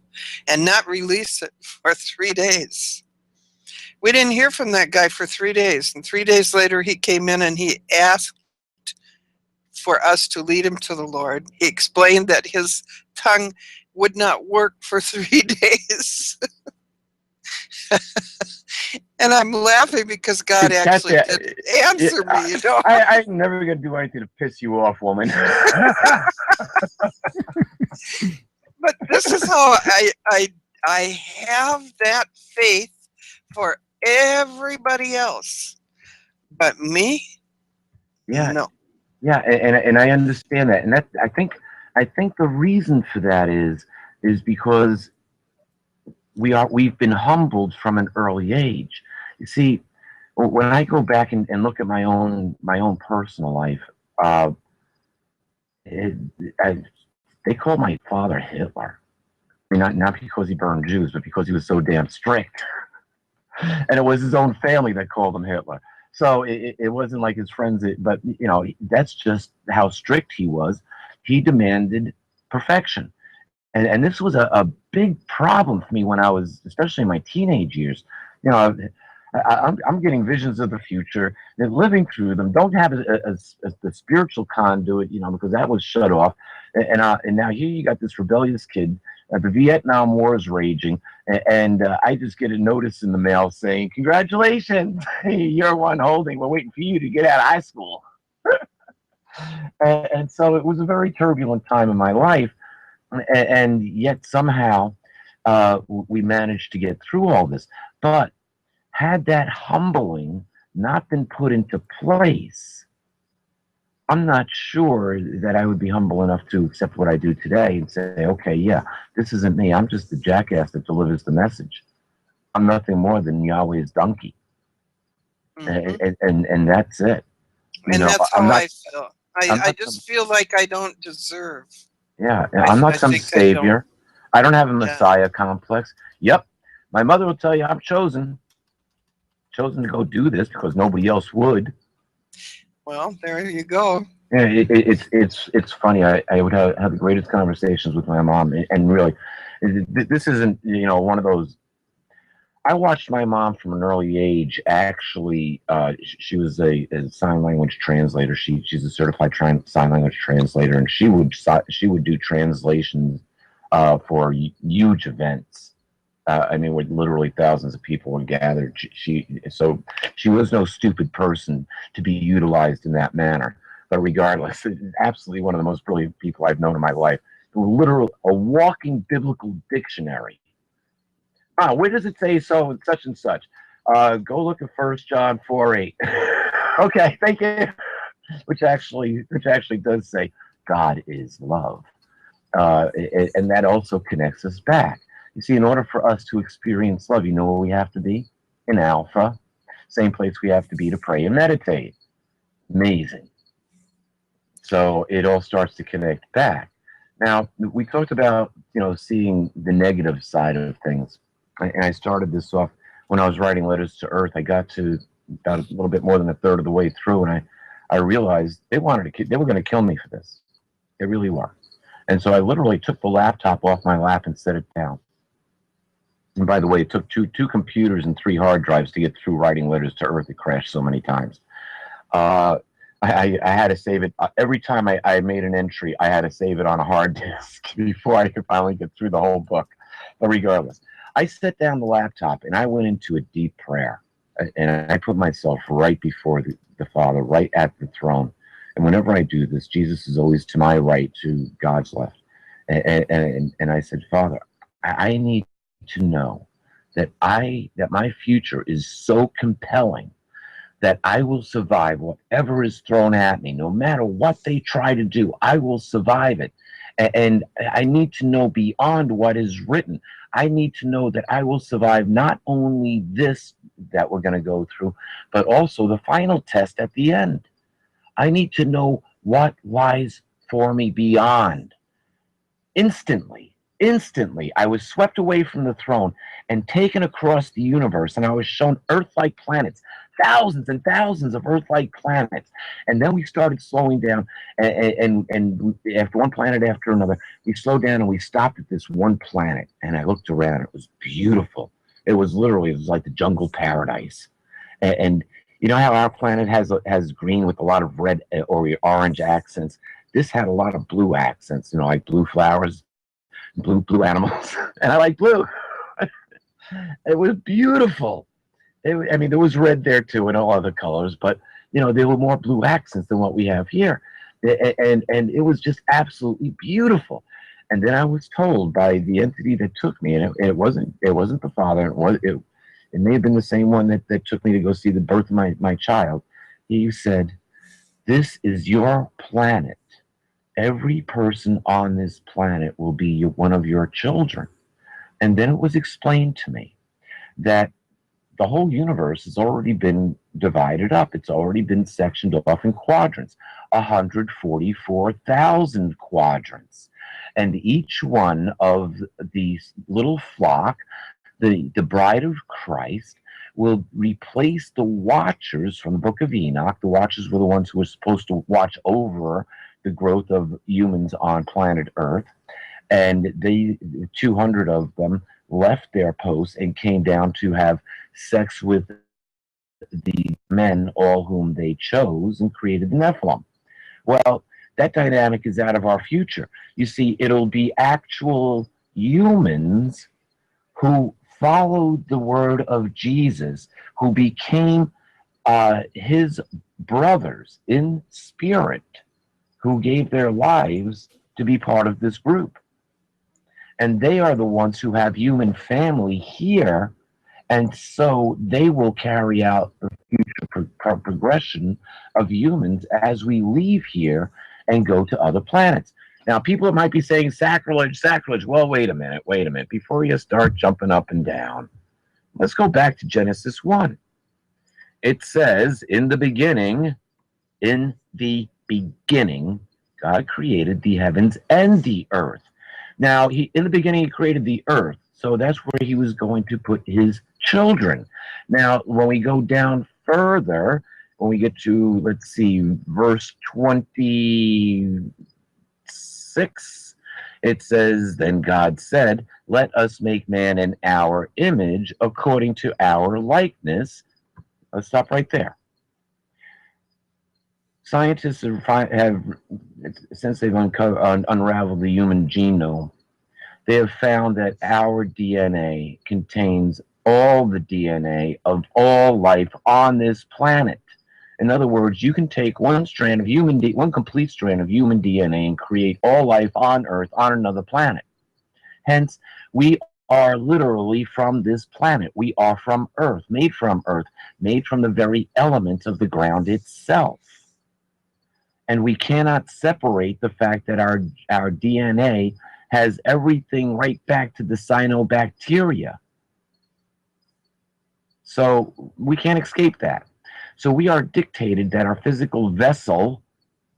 and not release it for 3 days. We didn't hear from that guy for 3 days. And 3 days later, he came in and he asked for us to lead him to the Lord. He explained that his tongue would not work for 3 days. And I'm laughing because God actually did answer me, you know. I'm never going to do anything to piss you off, woman. But this is how I have that faith for everybody else. But me? Yeah. No. Yeah, and I understand that. And that I think the reason for that is because we've been humbled from an early age. You see, when I go back and look at my own personal life, they call my father Hitler. I mean, not because he burned Jews, but because he was so damn strict. And it was his own family that called him Hitler. So it wasn't like his friends, but you know, that's just how strict he was. He demanded perfection. And this was a big problem for me when I was, especially in my teenage years. You know, I'm getting visions of the future and living through them. Don't have the spiritual conduit, you know, because that was shut off. And now here you got this rebellious kid. The Vietnam War is raging, and I just get a notice in the mail saying, "Congratulations, you're one holding. We're waiting for you to get out of high school." And so it was a very turbulent time in my life. And yet somehow we managed to get through all this. But had that humbling not been put into place, I'm not sure that I would be humble enough to accept what I do today and say, okay, yeah, this isn't me. I'm just the jackass that delivers the message. I'm nothing more than Yahweh's donkey. Mm-hmm. And that's it. And that's how I feel. I just feel like I don't deserve. Yeah, I'm not some savior. I don't have a Messiah complex. Yep, my mother will tell you I'm chosen to go do this because nobody else would. Well, there you go. Yeah, it's funny. I would have the greatest conversations with my mom, and really, this isn't, you know, one of those. I watched my mom from an early age. Actually, she was a sign language translator. She's a certified sign language translator, and she would do translations for huge events. I mean, where literally thousands of people were gathered. So she was no stupid person to be utilized in that manner. But regardless, absolutely one of the most brilliant people I've known in my life. Literally a walking biblical dictionary. Where does it say so and such and such? Go look at 1 John 4:8. Okay, thank you. Which actually does say God is love, and that also connects us back. You see, in order for us to experience love, you know where we have to be? In Alpha, same place we have to be to pray and meditate. Amazing. So it all starts to connect back. Now we talked about, you know, seeing the negative side of things. And I started this off when I was writing Letters to Earth. I got to about a little bit more than a third of the way through, and I realized they were going to kill me for this. They really were. And so I literally took the laptop off my lap and set it down. And by the way, it took two computers and 3 hard drives to get through writing Letters to Earth. It crashed so many times. I had to save it. Every time I made an entry, I had to save it on a hard disk before I could finally get through the whole book. But regardless, I set down the laptop and I went into a deep prayer. And I put myself right before the Father, right at the throne. And whenever I do this, Jesus is always to my right, to God's left. And I said, Father, I need to know that my future is so compelling that I will survive whatever is thrown at me. No matter what they try to do, I will survive it. And I need to know beyond what is written. I need to know that I will survive not only this that we're going to go through, but also the final test at the end. I need to know what lies for me beyond. Instantly, I was swept away from the throne and taken across the universe, and I was shown Earth-like planets, thousands and thousands of Earth-like planets. And then we started slowing down, and after one planet after another, we slowed down and we stopped at this one planet. And I looked around; it was beautiful. It was like the jungle paradise. And you know how our planet has green with a lot of red or orange accents? This had a lot of blue accents, you know, like blue flowers, blue animals, and I like blue. It was beautiful. I mean, there was red there too, and all other colors, but you know, there were more blue accents than what we have here, and it was just absolutely beautiful. And then I was told by the entity that took me, and it wasn't the father. It may have been the same one that took me to go see the birth of my child. He said, "This is your planet. Every person on this planet will be one of your children." And then it was explained to me that the whole universe has already been divided up. It's already been sectioned off in quadrants, 144,000 quadrants. And each one of these little flock, the bride of Christ, will replace the watchers from the book of Enoch. The watchers were the ones who were supposed to watch over the growth of humans on planet Earth. And 200 of them left their posts and came down to have sex with the men, all whom they chose, and created the Nephilim. Well, that dynamic is out of our future. You see, it'll be actual humans who followed the word of Jesus, who became his brothers in spirit, who gave their lives to be part of this group. And they are the ones who have human family here, and so they will carry out the future progression of humans as we leave here and go to other planets. Now, people might be saying sacrilege, sacrilege. Well, wait a minute. Before you start jumping up and down, let's go back to Genesis 1. It says, in the beginning, God created the heavens and the earth. Now, in the beginning, he created the earth, so that's where he was going to put his children. Now, when we go down further, when we get to, let's see, verse 26, it says, then God said, let us make man in our image, according to our likeness. Let's stop right there. Scientists have since they've unraveled the human genome, they have found that our DNA contains all the DNA of all life on this planet. In other words, you can take one complete strand of human DNA and create all life on Earth on another planet. Hence, we are literally from this planet. We are from Earth, made from the very elements of the ground itself. And we cannot separate the fact that our DNA has everything right back to the cyanobacteria. So we can't escape that. So we are dictated that our physical vessel,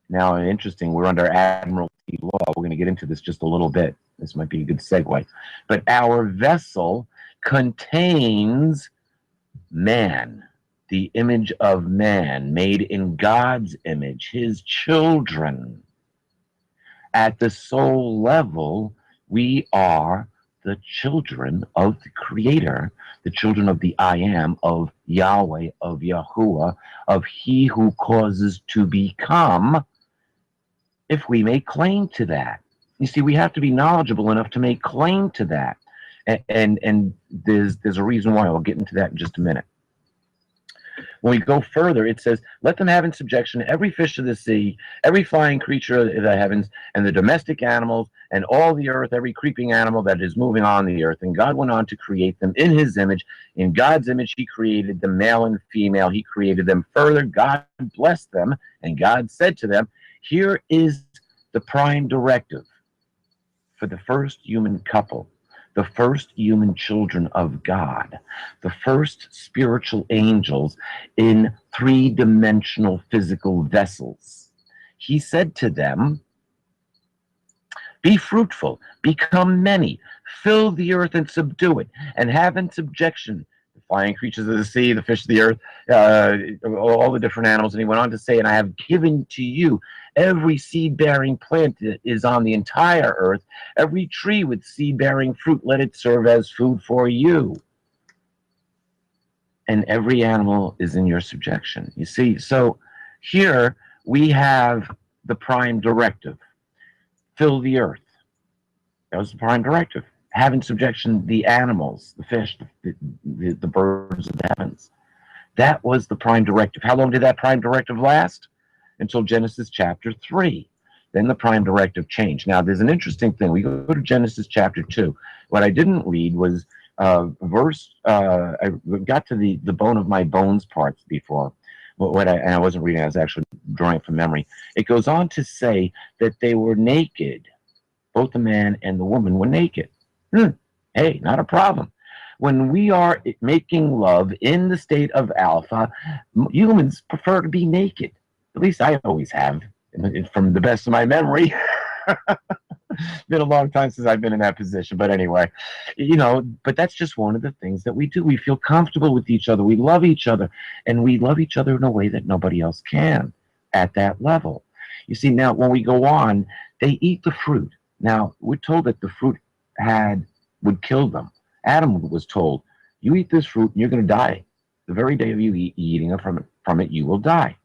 now interesting, we're under Admiralty law. We're going to get into this just a little bit. This might be a good segue. But our vessel contains man, the image of man, made in God's image, his children. At the soul level, we are the children of the Creator, the children of the I Am, of Yahweh, of Yahuwah, of He who causes to become, if we make claim to that. You see, we have to be knowledgeable enough to make claim to that. And there's a reason why. I'll get into that in just a minute. When we go further, it says, let them have in subjection every fish of the sea, every flying creature of the heavens, and the domestic animals, and all the earth, every creeping animal that is moving on the earth. And God went on to create them in his image. In God's image, he created them, male and female. He created them. Further, God blessed them, and God said to them, here is the prime directive for the first human couple, the first human children of God, the first spiritual angels in three-dimensional physical vessels. He said to them, Be fruitful, become many, fill the earth and subdue it, and have in subjection the flying creatures of the sea, the fish of the earth, all the different animals. And he went on to say, and I have given to you every seed-bearing plant that is on the entire earth, every tree with seed-bearing fruit, let it serve as food for you. And every animal is in your subjection. You see, so here we have the prime directive. Fill the earth. That was the prime directive. Have in subjection the animals, the fish, the birds of the heavens. That was the prime directive. How long did that prime directive last? Until Genesis chapter 3. Then the prime directive changed. Now, there's an interesting thing. We go to Genesis chapter 2. What I didn't read was I got to the bone of my bones parts before. And I wasn't reading, I was actually drawing it from memory. It goes on to say that they were naked. Both the man and the woman were naked. Hey, not a problem. When we are making love in the state of alpha, humans prefer to be naked. At least I always have, from the best of my memory. Been a long time since I've been in that position, but anyway, but that's just one of the things that we do. We feel comfortable with each other. We love each other, and we love each other in a way that nobody else can at that level. You see, now when we go on, they eat the fruit. Now, we're told that the fruit would kill them. Adam was told, you eat this fruit and you're going to die. The very day of you eating from it, you will die.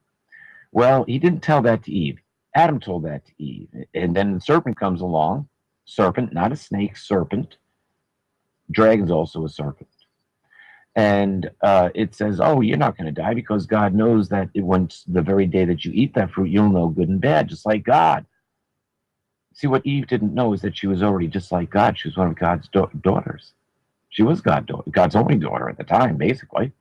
Well, he didn't tell that to Eve. Adam told that to Eve. And then the serpent comes along. Serpent, not a snake, serpent. Dragon's also a serpent. And it says, oh, you're not going to die because God knows that once the very day that you eat that fruit, you'll know good and bad, just like God. See, what Eve didn't know is that she was already just like God. She was one of God's daughters. She was God's only daughter at the time, basically.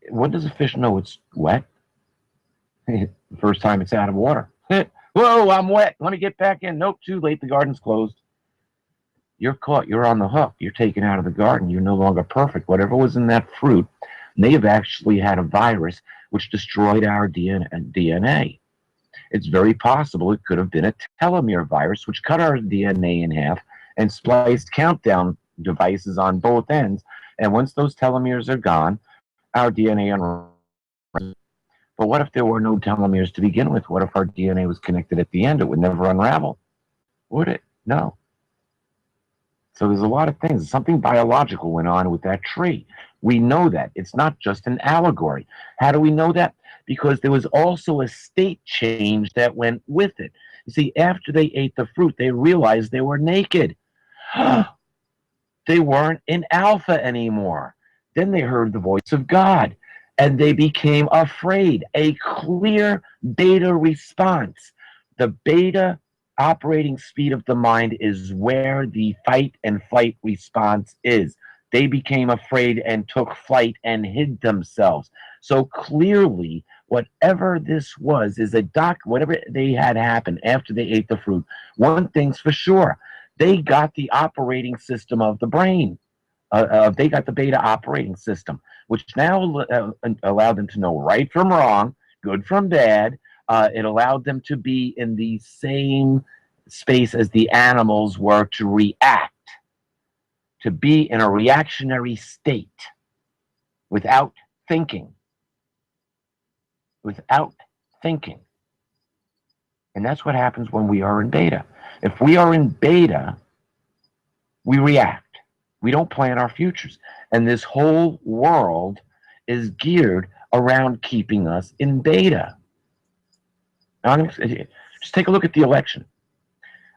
When does a fish know it's wet? The first time it's out of water. Whoa, I'm wet. Let me get back in. Nope, too late. The garden's closed. You're caught. You're on the hook. You're taken out of the garden. You're no longer perfect. Whatever was in that fruit may have actually had a virus which destroyed our DNA. It's very possible it could have been a telomere virus which cut our DNA in half and spliced countdown devices on both ends. And once those telomeres are gone, our DNA unravels. But what if there were no telomeres to begin with? What if our DNA was connected at the end? It would never unravel, would it? No. So there's a lot of things. Something biological went on with that tree. We know that. It's not just an allegory. How do we know that? Because there was also a state change that went with it. You see, after they ate the fruit, they realized they were naked. They weren't in alpha anymore. Then they heard the voice of God, and they became afraid. A clear beta response. The beta operating speed of the mind is where the fight and flight response is. They became afraid and took flight and hid themselves. So clearly, whatever this was is whatever they had happened after they ate the fruit, one thing's for sure. They got the operating system of the brain. They got the beta operating system, which now allowed them to know right from wrong, good from bad. It allowed them to be in the same space as the animals were to react, to be in a reactionary state without thinking. Without thinking. And that's what happens when we are in beta. If we are in beta, we react. We don't plan our futures. And this whole world is geared around keeping us in beta. Now, just take a look at the election.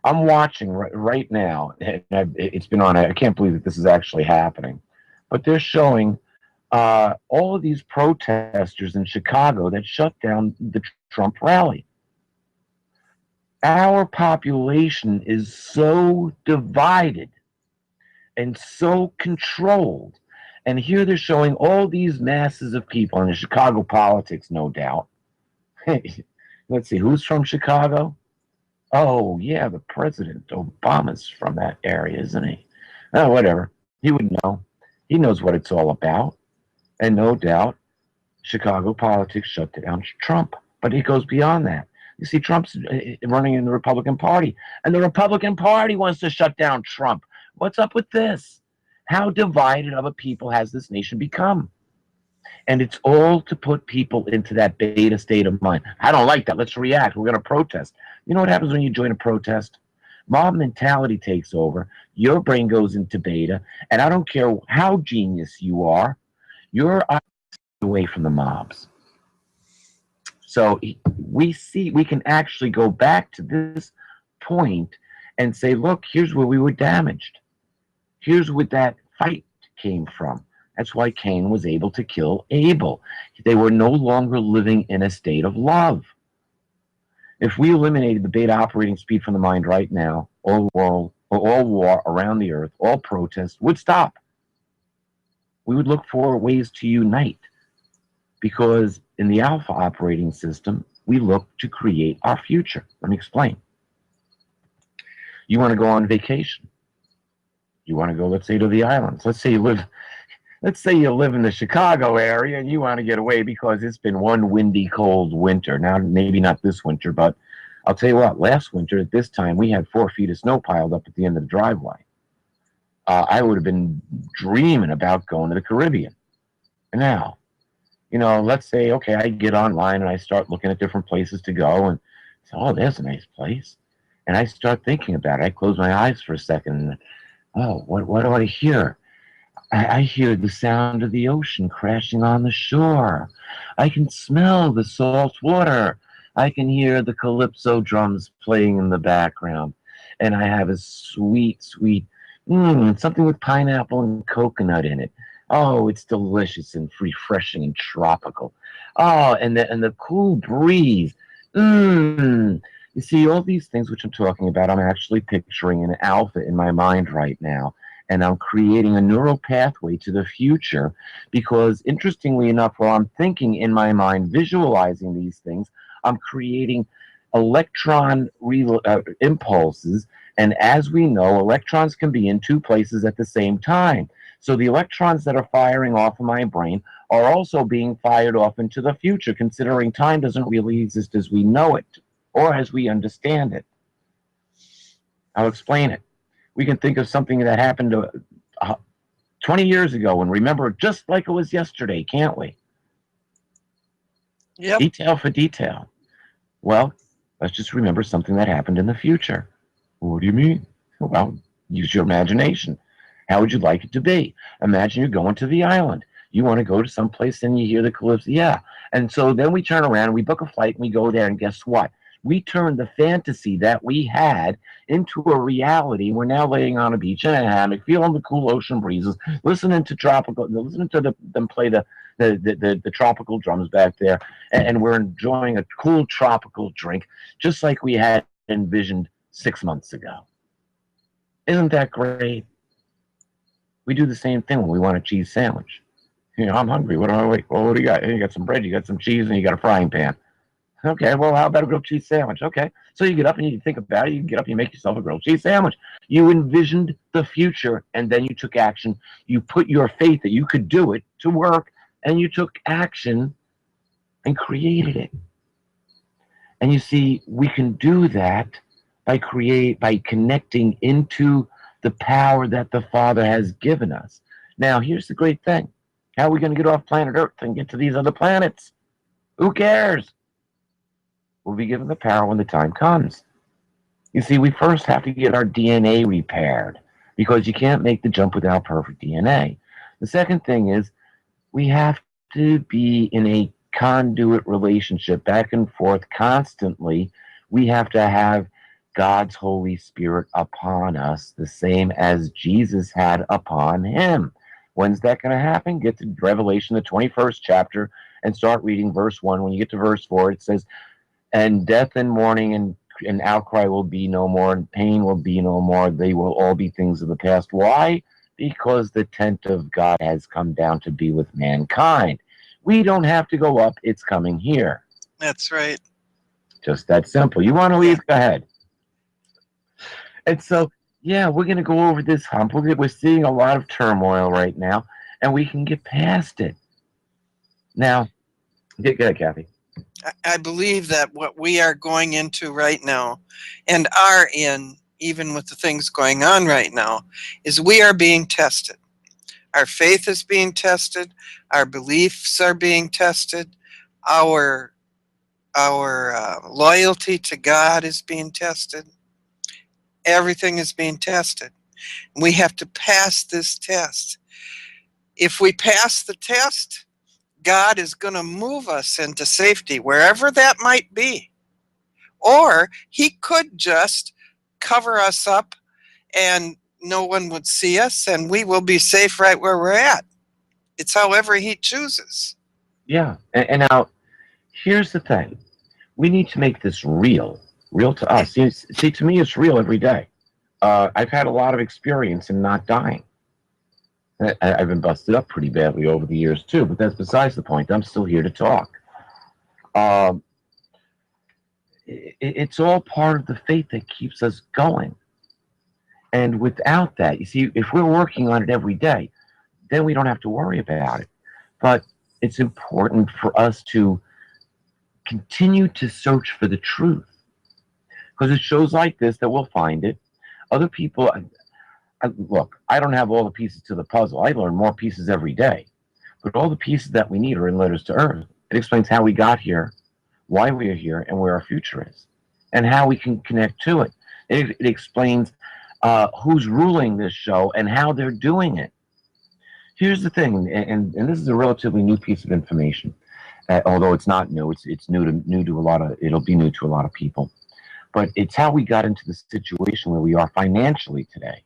I'm watching right now. It's been on. I can't believe that this is actually happening. But they're showing all of these protesters in Chicago that shut down the Trump rally. Our population is so divided and so controlled. And here they're showing all these masses of people in the Chicago politics, no doubt. Let's see, who's from Chicago? Oh, yeah, the president. Obama's from that area, isn't he? Oh, whatever. He would know. He knows what it's all about. And no doubt, Chicago politics shut down Trump. But it goes beyond that. You see, Trump's running in the Republican Party, and the Republican Party wants to shut down Trump. What's up with this? How divided of a people has this nation become? And it's all to put people into that beta state of mind. I don't like that. Let's react. We're going to protest. You know what happens when you join a protest? Mob mentality takes over. Your brain goes into beta. And I don't care how genius you are, you're away from the mobs. So we can actually go back to this point and say, look, here's where we were damaged. Here's where that fight came from. That's why Cain was able to kill Abel. They were no longer living in a state of love. If we eliminated the beta operating speed from the mind right now, all war around the earth, all protests would stop. We would look for ways to unite, because in the alpha operating system, we look to create our future. Let me explain. You want to go on vacation. You want to go, let's say, to the islands. Let's say you live in the Chicago area and you want to get away because it's been one windy, cold winter. Now, maybe not this winter, but I'll tell you what, last winter at this time, we had 4 feet of snow piled up at the end of the driveway. I would have been dreaming about going to the Caribbean. Now, let's say, okay, I get online and I start looking at different places to go and say, oh, there's a nice place. And I start thinking about it. I close my eyes for a second and, oh, what do I hear? I hear the sound of the ocean crashing on the shore. I can smell the salt water. I can hear the calypso drums playing in the background. And I have a sweet, sweet, something with pineapple and coconut in it. Oh, it's delicious and refreshing and tropical. Oh, and the cool breeze. You see, all these things which I'm talking about, I'm actually picturing an alpha in my mind right now. And I'm creating a neural pathway to the future because, interestingly enough, while I'm thinking in my mind, visualizing these things, I'm creating electron impulses. And as we know, electrons can be in 2 places at the same time. So the electrons that are firing off of my brain are also being fired off into the future, considering time doesn't really exist as we know it or as we understand it. I'll explain it. We can think of something that happened 20 years ago and remember it just like it was yesterday, can't we? Yep. Detail for detail. Well, let's just remember something that happened in the future. What do you mean? Well, use your imagination. How would you like it to be? Imagine you're going to the island. You want to go to some place and you hear the calypso. Yeah. And so then we turn around, we book a flight, and we go there, and guess what? We turned the fantasy that we had into a reality. We're now laying on a beach in a hammock, feeling the cool ocean breezes, listening to them play the tropical drums back there, and we're enjoying a cool tropical drink, just like we had envisioned 6 months ago. Isn't that great? We do the same thing when we want a cheese sandwich. I'm hungry. What do you got? You got some bread, you got some cheese, and you got a frying pan. Okay, well, how about a grilled cheese sandwich? Okay, so you get up and you think about it. You get up and you make yourself a grilled cheese sandwich. You envisioned the future, and then you took action. You put your faith that you could do it to work, and you took action and created it. And you see, we can do that by connecting into the power that the Father has given us. Now, here's the great thing. How are we going to get off planet Earth and get to these other planets? Who cares? We'll be given the power when the time comes. You see, we first have to get our DNA repaired because you can't make the jump without perfect DNA. The second thing is we have to be in a conduit relationship back and forth constantly. We have to have God's Holy Spirit upon us, the same as Jesus had upon him. When's that going to happen? Get to Revelation, the 21st chapter, and start reading verse 1. When you get to verse 4, it says, and death and mourning and outcry will be no more, and pain will be no more. They will all be things of the past. Why? Because the tent of God has come down to be with mankind. We don't have to go up. It's coming here. That's right. Just that simple. You want to leave? Go ahead. And so, yeah, we're going to go over this hump. We're seeing a lot of turmoil right now, and we can get past it. Now, go ahead, Kathy. I believe that what we are going into right now, and are in, even with the things going on right now, is we are being tested. Our faith is being tested. Our beliefs are being tested. Our loyalty to God is being tested. Everything is being tested. We have to pass this test. If we pass the test, God is going to move us into safety, wherever that might be. Or he could just cover us up and no one would see us and we will be safe right where we're at. It's however he chooses. Yeah. And now, here's the thing. We need to make this real to us. See, to me, it's real every day. I've had a lot of experience in not dying. I've been busted up pretty badly over the years, too, but that's besides the point. I'm still here to talk. It's all part of the faith that keeps us going. And without that, you see, if we're working on it every day, then we don't have to worry about it. But it's important for us to continue to search for the truth. Because it shows like this that we'll find it. Other people, look, I don't have all the pieces to the puzzle. I learn more pieces every day. But all the pieces that we need are in Letters to Earth. It explains how we got here, why we are here, and where our future is, and how we can connect to it. It explains who's ruling this show and how they're doing it. Here's the thing, and this is a relatively new piece of information, although it's not new. It's new to a lot of. It'll be new to a lot of people, but it's how we got into the situation where we are financially today.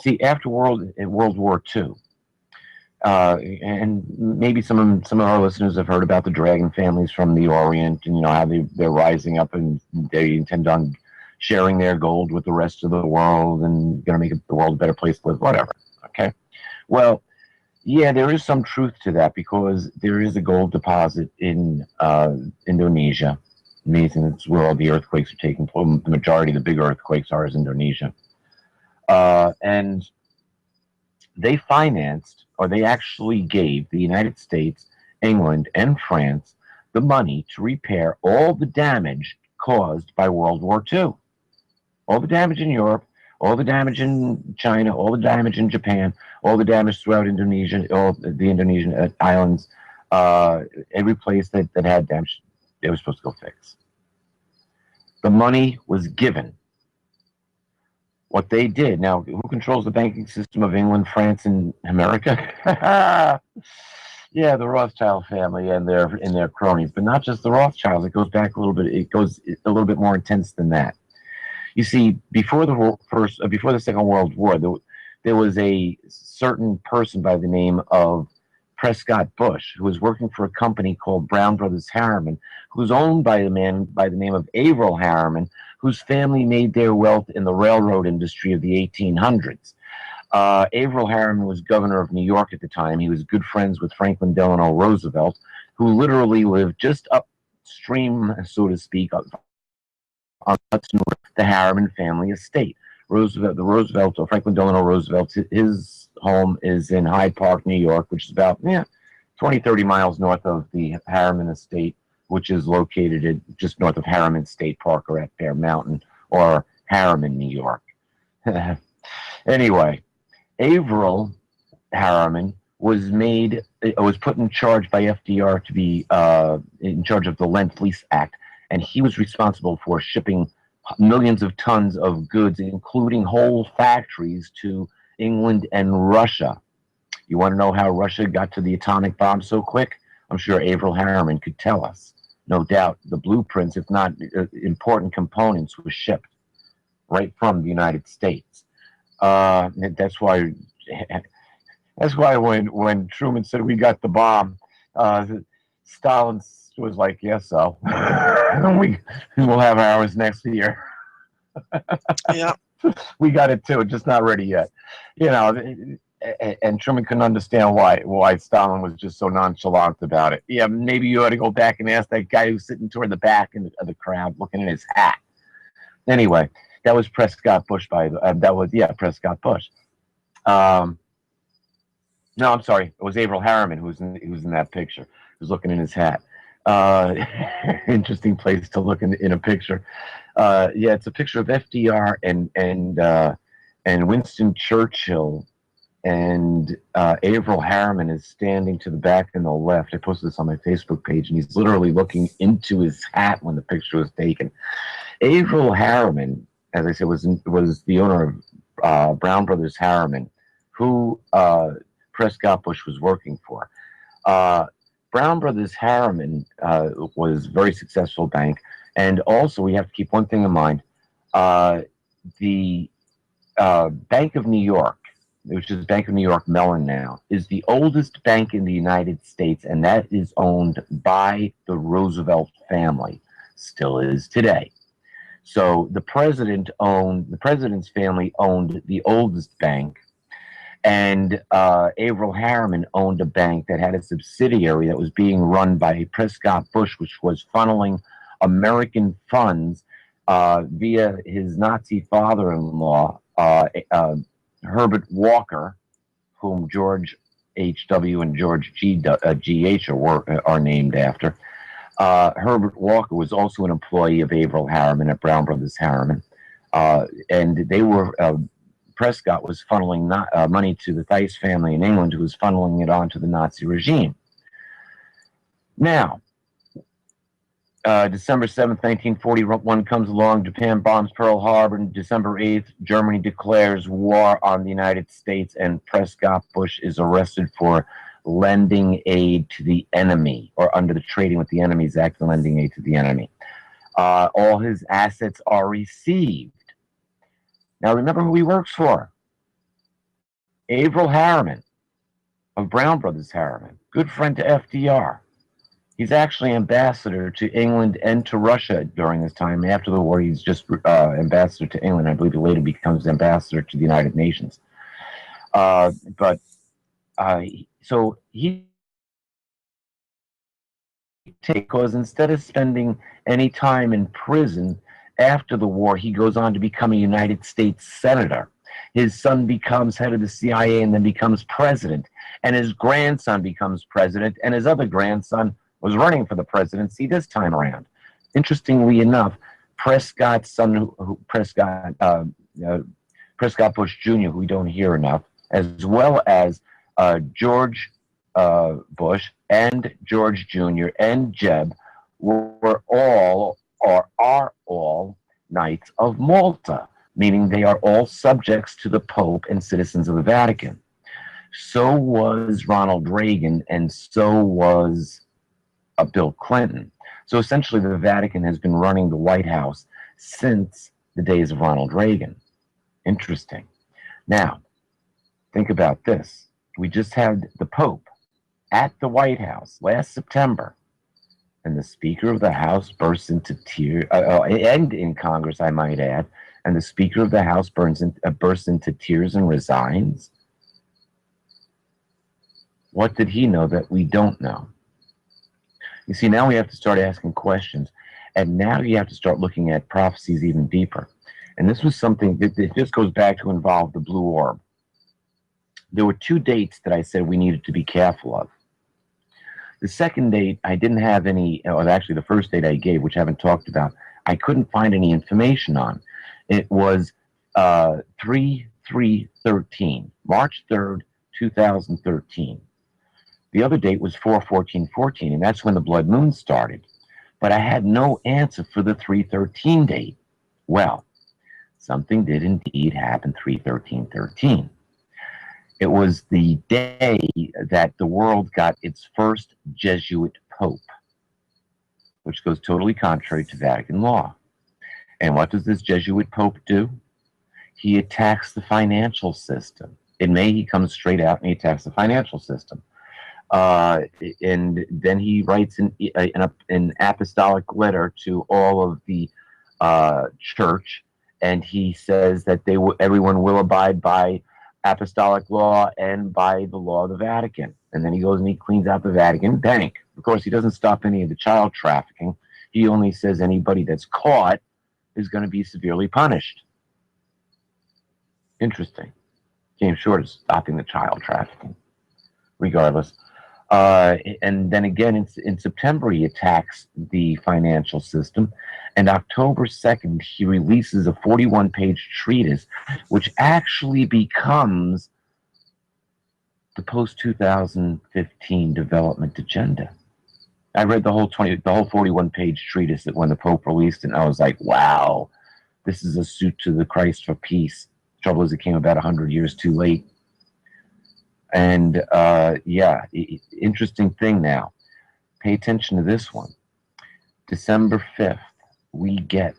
See, after World War II, and maybe some of our listeners have heard about the dragon families from the Orient, and how they're rising up and they intend on sharing their gold with the rest of the world and going to make the world a better place to live, whatever. Okay. Well, yeah, there is some truth to that because there is a gold deposit in Indonesia. Amazing. It's where all the earthquakes are taking place. The majority of the big earthquakes are in Indonesia. And they financed, or they actually gave the United States, England, and France the money to repair all the damage caused by World War II. All the damage in Europe, all the damage in China, all the damage in Japan, all the damage throughout Indonesia, all the Indonesian islands, every place that had damage, they were supposed to go fix. The money was given. What they did, now, who controls the banking system of England, France, and America? Yeah, the Rothschild family and their cronies, but not just the Rothschilds. It goes back a little bit. It goes a little bit more intense than that. You see, before the Second World War, there was a certain person by the name of Prescott Bush who was working for a company called Brown Brothers Harriman, who was owned by a man by the name of Averell Harriman, whose family made their wealth in the railroad industry of the 1800s. Averell Harriman was governor of New York at the time. He was good friends with Franklin Delano Roosevelt, who literally lived just upstream, so to speak, on the Harriman family estate. Franklin Delano Roosevelt, his home is in Hyde Park, New York, which is about 20, 30 miles north of the Harriman estate, which is located just north of Harriman State Park or at Bear Mountain or Harriman, New York. Anyway, Averell Harriman was put in charge by FDR to be in charge of the Lend-Lease Act, and he was responsible for shipping millions of tons of goods, including whole factories, to England and Russia. You want to know how Russia got to the atomic bomb so quick? I'm sure Averell Harriman could tell us. No doubt, the blueprints, if not important components, were shipped right from the United States. That's why when Truman said we got the bomb, Stalin was like, "Yes, so we'll have ours next year." Yeah, we got it too, just not ready yet. And Truman couldn't understand why Stalin was just so nonchalant about it. Yeah, maybe you ought to go back and ask that guy who's sitting toward the back of the crowd, looking at his hat. Anyway, that was Prescott Bush. Prescott Bush. No, I'm sorry. It was Averell Harriman who's in that picture, who's looking in his hat. Interesting place to look in a picture. Yeah, it's a picture of FDR and Winston Churchill, and Averell Harriman is standing to the back in the left. I posted this on my Facebook page, and he's literally looking into his hat when the picture was taken. Averell Harriman, as I said, was the owner of Brown Brothers Harriman, who Prescott Bush was working for. Brown Brothers Harriman was a very successful bank, and also we have to keep one thing in mind: the Bank of New York, which is Bank of New York Mellon now, is the oldest bank in the United States, and that is owned by the Roosevelt family, still is today. So the president's family owned the oldest bank, and Averell Harriman owned a bank that had a subsidiary that was being run by Prescott Bush, which was funneling American funds via his Nazi father-in-law, Herbert Walker, whom George H.W. and George G.H. are named after. Herbert Walker was also an employee of Averell Harriman at Brown Brothers Harriman, and they were Prescott was funneling money to the Theis family in England, who was funneling it on to the Nazi regime. Now, December 7th, 1941 comes along, Japan bombs Pearl Harbor, and December 8th, Germany declares war on the United States, and Prescott Bush is arrested for lending aid to the enemy, or under the Trading with the Enemies Act, lending aid to the enemy. All his assets are received. Now remember who he works for. Averell Harriman of Brown Brothers Harriman, good friend to FDR. He's actually ambassador to England and to Russia during this time. After the war, he's just ambassador to England. I believe he later becomes ambassador to the United Nations. So he because instead of spending any time in prison after the war, he goes on to become a United States senator. His son becomes head of the CIA and then becomes president. And his grandson becomes president, and his other grandson was running for the presidency this time around. Interestingly enough, Prescott's son, Prescott Bush Jr., who we don't hear enough, as well as George Bush and George Jr. and Jeb were all, or are all, Knights of Malta, meaning they are all subjects to the Pope and citizens of the Vatican. So was Ronald Reagan, and so was Bill Clinton. So essentially the Vatican has been running the White House since the days of Ronald Reagan. Interesting. Now, think about this. We just had the Pope at the White House last September, and the Speaker of the House bursts into tears, and in Congress, I might add, and the Speaker of the House bursts into tears and resigns. What did he know that we don't know? You see, now we have to start asking questions, and now you have to start looking at prophecies even deeper. And this was something that just goes back to involve the blue orb. There were two dates that I said we needed to be careful of. The second date, I didn't have any, or actually the first date I gave, which I haven't talked about, I couldn't find any information on. It was 3/3/13, March 3rd, 2013. The other date was 4/14/14, and that's when the blood moon started. But I had no answer for the 3/13 date. Well, something did indeed happen 3/13/13. It was the day that the world got its first Jesuit pope, which goes totally contrary to Vatican law. And what does this Jesuit pope do? He attacks the financial system. In May, he comes straight out and he attacks the financial system. And then he writes an apostolic letter to all of the church, and he says that everyone will abide by apostolic law and by the law of the Vatican. And then he goes and he cleans out the Vatican bank. Of course, he doesn't stop any of the child trafficking. He only says anybody that's caught is going to be severely punished. Interesting. Came short of stopping the child trafficking. Regardless. And then again in September, he attacks the financial system. And October 2nd, he releases a 41-page treatise, which actually becomes the post-2015 development agenda. I read the whole 41-page treatise that when the Pope released it, and I was like, wow, this is a suit to the Christ for peace. Trouble is, it came about 100 years too late. And yeah, interesting thing now. Pay attention to this one. December 5th, we get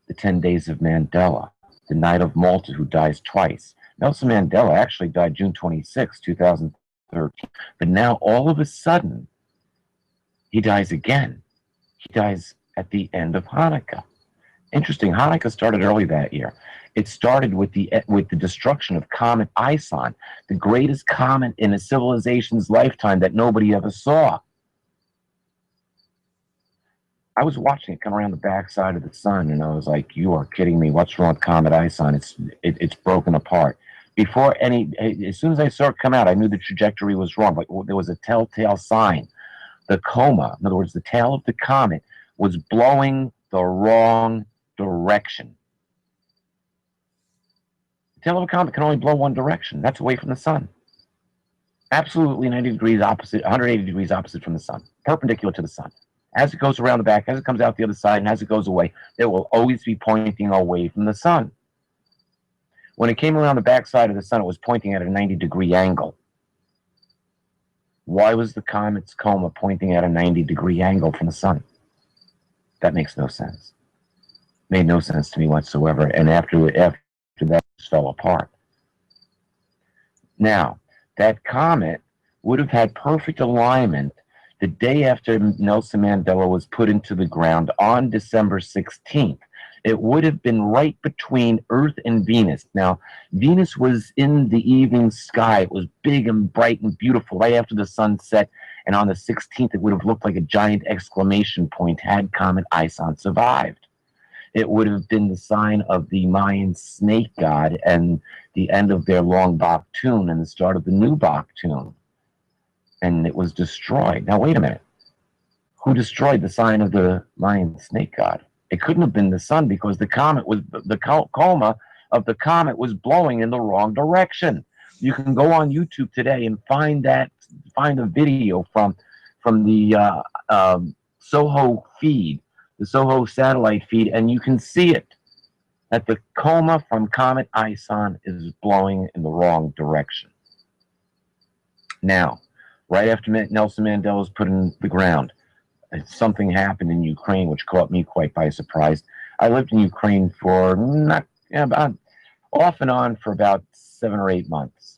the 10 Days of Mandela, the Knight of Malta who dies twice. Nelson Mandela actually died June 26, 2013. But now all of a sudden, he dies again. He dies at the end of Hanukkah. Interesting, Hanukkah started early that year. It started with the destruction of Comet Ison, the greatest comet in a civilization's lifetime that nobody ever saw. I was watching it come around the backside of the sun, and I was like, "You are kidding me! What's wrong with Comet Ison? It's broken apart." Before as soon as I saw it come out, I knew the trajectory was wrong. Like, there was a telltale sign. The coma, in other words, the tail of the comet, was blowing the wrong direction. The tail of a comet can only blow one direction. That's away from the sun. Absolutely 90 degrees opposite, 180 degrees opposite from the sun, perpendicular to the sun. As it goes around the back, as it comes out the other side, and as it goes away, it will always be pointing away from the sun. When it came around the back side of the sun, it was pointing at a 90-degree angle. Why was the comet's coma pointing at a 90-degree angle from the sun? That makes no sense. Made no sense to me whatsoever. And after that, it fell apart. Now, that comet would have had perfect alignment the day after Nelson Mandela was put into the ground on December 16th. It would have been right between Earth and Venus. Now, Venus was in the evening sky. It was big and bright and beautiful right after the sun set. And on the 16th, it would have looked like a giant exclamation point had Comet Ison survived. It would have been the sign of the Mayan snake god and the end of their long Baktun and the start of the new Baktun. And it was destroyed. Now, wait a minute. Who destroyed the sign of the Mayan snake god? It couldn't have been the sun, because the coma of the comet was blowing in the wrong direction. You can go on YouTube today and find a video from the Soho feed, the Soho satellite feed, and you can see it, that the coma from Comet Ison is blowing in the wrong direction. Now, right after Nelson Mandela was put in the ground, something happened in Ukraine which caught me quite by surprise. I lived in Ukraine for off and on for about 7 or 8 months.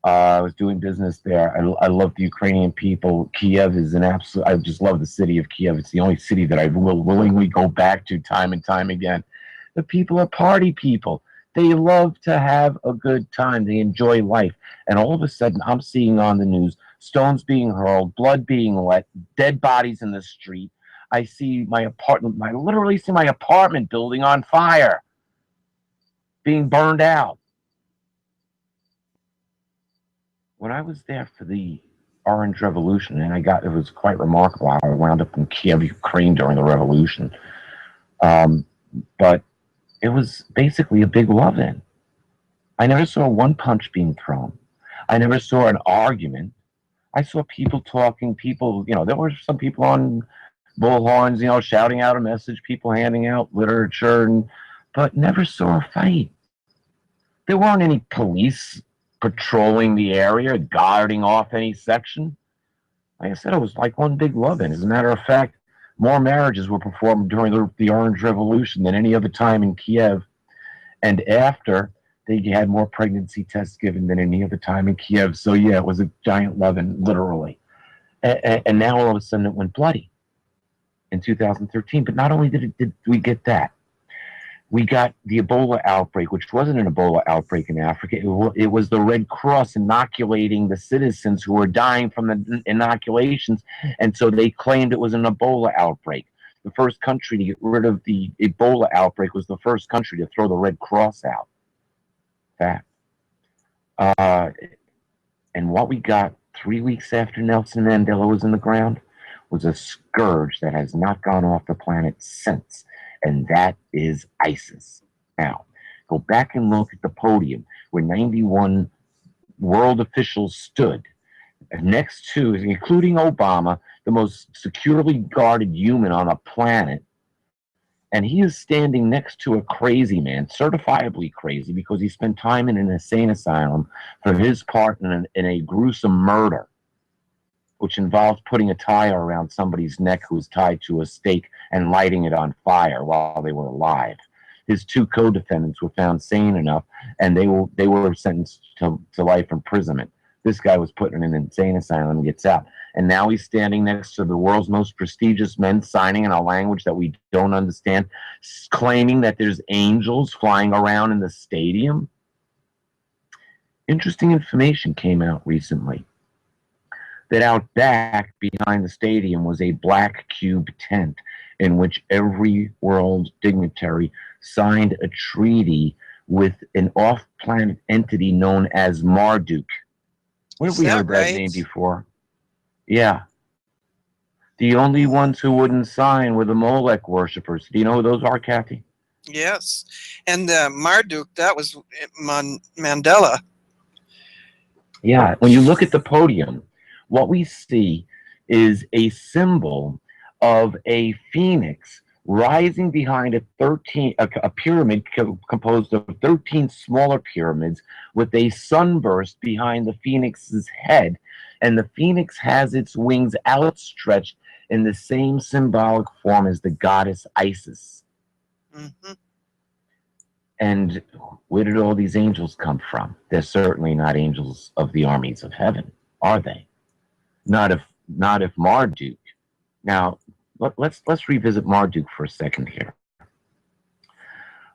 I was doing business there. I love the Ukrainian people. Kiev is an absolute, I just love the city of Kiev. It's the only city that I will willingly go back to time and time again. The people are party people. They love to have a good time. They enjoy life. And all of a sudden, I'm seeing on the news stones being hurled, blood being let, dead bodies in the street. I see my apartment, I literally see my apartment building on fire, being burned out. When I was there for the Orange Revolution, and it was quite remarkable how I wound up in Kiev, Ukraine during the revolution. But it was basically a big love-in. I never saw one punch being thrown. I never saw an argument. I saw people talking, there were some people on bullhorns, shouting out a message, people handing out literature, but never saw a fight. There weren't any police patrolling the area, guarding off any section. Like I said, it was like one big love-in. As a matter of fact, more marriages were performed during the Orange Revolution than any other time in Kiev. And after, they had more pregnancy tests given than any other time in Kiev. So yeah, it was a giant love-in, literally. And now all of a sudden it went bloody in 2013. But not only did we get that, we got the Ebola outbreak, which wasn't an Ebola outbreak in Africa. It was the Red Cross inoculating the citizens who were dying from the inoculations. And so they claimed it was an Ebola outbreak. The first country to get rid of the Ebola outbreak was the first country to throw the Red Cross out. Fact. And what we got 3 weeks after Nelson Mandela was in the ground, was a scourge that has not gone off the planet since, and that is ISIS. Now, go back and look at the podium where 91 world officials stood next to, including Obama, the most securely guarded human on the planet. And he is standing next to a crazy man, certifiably crazy, because he spent time in an insane asylum for his part in a gruesome murder, which involved putting a tie around somebody's neck who was tied to a stake and lighting it on fire while they were alive. His two co-defendants were found sane enough, and they were sentenced to life imprisonment. This guy was put in an insane asylum and gets out. And now he's standing next to the world's most prestigious men, signing in a language that we don't understand, claiming that there's angels flying around in the stadium. Interesting information came out recently that out back behind the stadium was a black cube tent in which every world dignitary signed a treaty with an off-planet entity known as Marduk. Where have we heard that name before? Yeah. The only ones who wouldn't sign were the Molech worshippers. Do you know who those are, Kathy? Yes. And Marduk, that was Mandela. Yeah. When you look at the podium, what we see is a symbol of a phoenix rising behind a pyramid composed of 13 smaller pyramids with a sunburst behind the phoenix's head. And the phoenix has its wings outstretched in the same symbolic form as the goddess Isis. Mm-hmm. And where did all these angels come from? They're certainly not angels of the armies of heaven, are they? Not if Marduk. Now, let's revisit Marduk for a second here.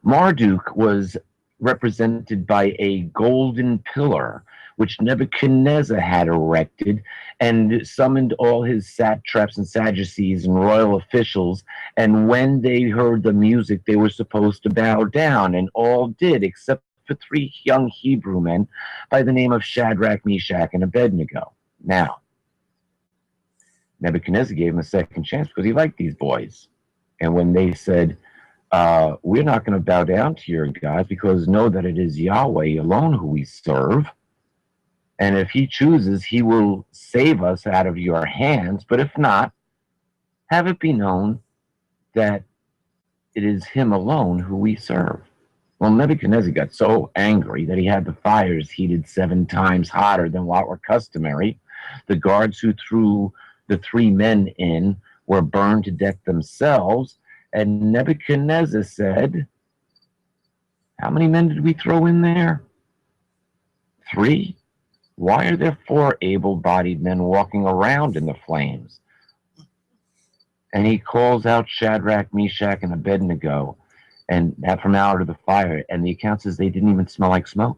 Marduk was represented by a golden pillar which Nebuchadnezzar had erected and summoned all his satraps and Sadducees and royal officials, and when they heard the music they were supposed to bow down, and all did except for 3 young Hebrew men by the name of Shadrach, Meshach, and Abednego. Now, Nebuchadnezzar gave him a second chance because he liked these boys. And when they said, we're not going to bow down to your God, because know that it is Yahweh alone who we serve. And if he chooses, he will save us out of your hands. But if not, have it be known that it is him alone who we serve. Well, Nebuchadnezzar got so angry that he had the fires heated 7 times hotter than what were customary. The guards who threw the 3 men in were burned to death themselves. And Nebuchadnezzar said, how many men did we throw in there? 3? Why are there 4 able-bodied men walking around in the flames? And he calls out Shadrach, Meshach, and Abednego, and from out of the fire. And the account says they didn't even smell like smoke.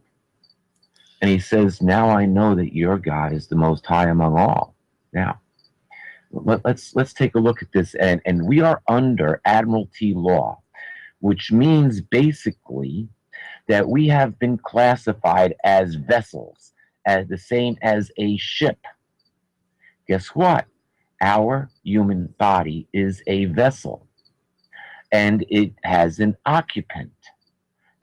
And he says, now I know that your God is the most high among all. Now, let's take a look at this. And we are under Admiralty law, which means basically that we have been classified as vessels, as the same as a ship. Guess what? Our human body is a vessel, and it has an occupant.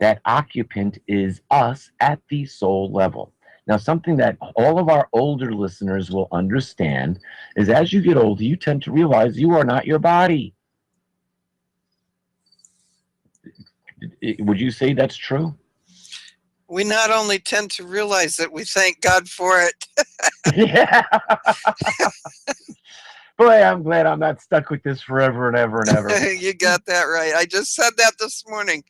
That occupant is us at the soul level. Now, something that all of our older listeners will understand is as you get older, you tend to realize you are not your body. Would you say that's true? We not only tend to realize it, we thank God for it. Yeah. Boy, I'm glad I'm not stuck with this forever and ever and ever. You got that right. I just said that this morning.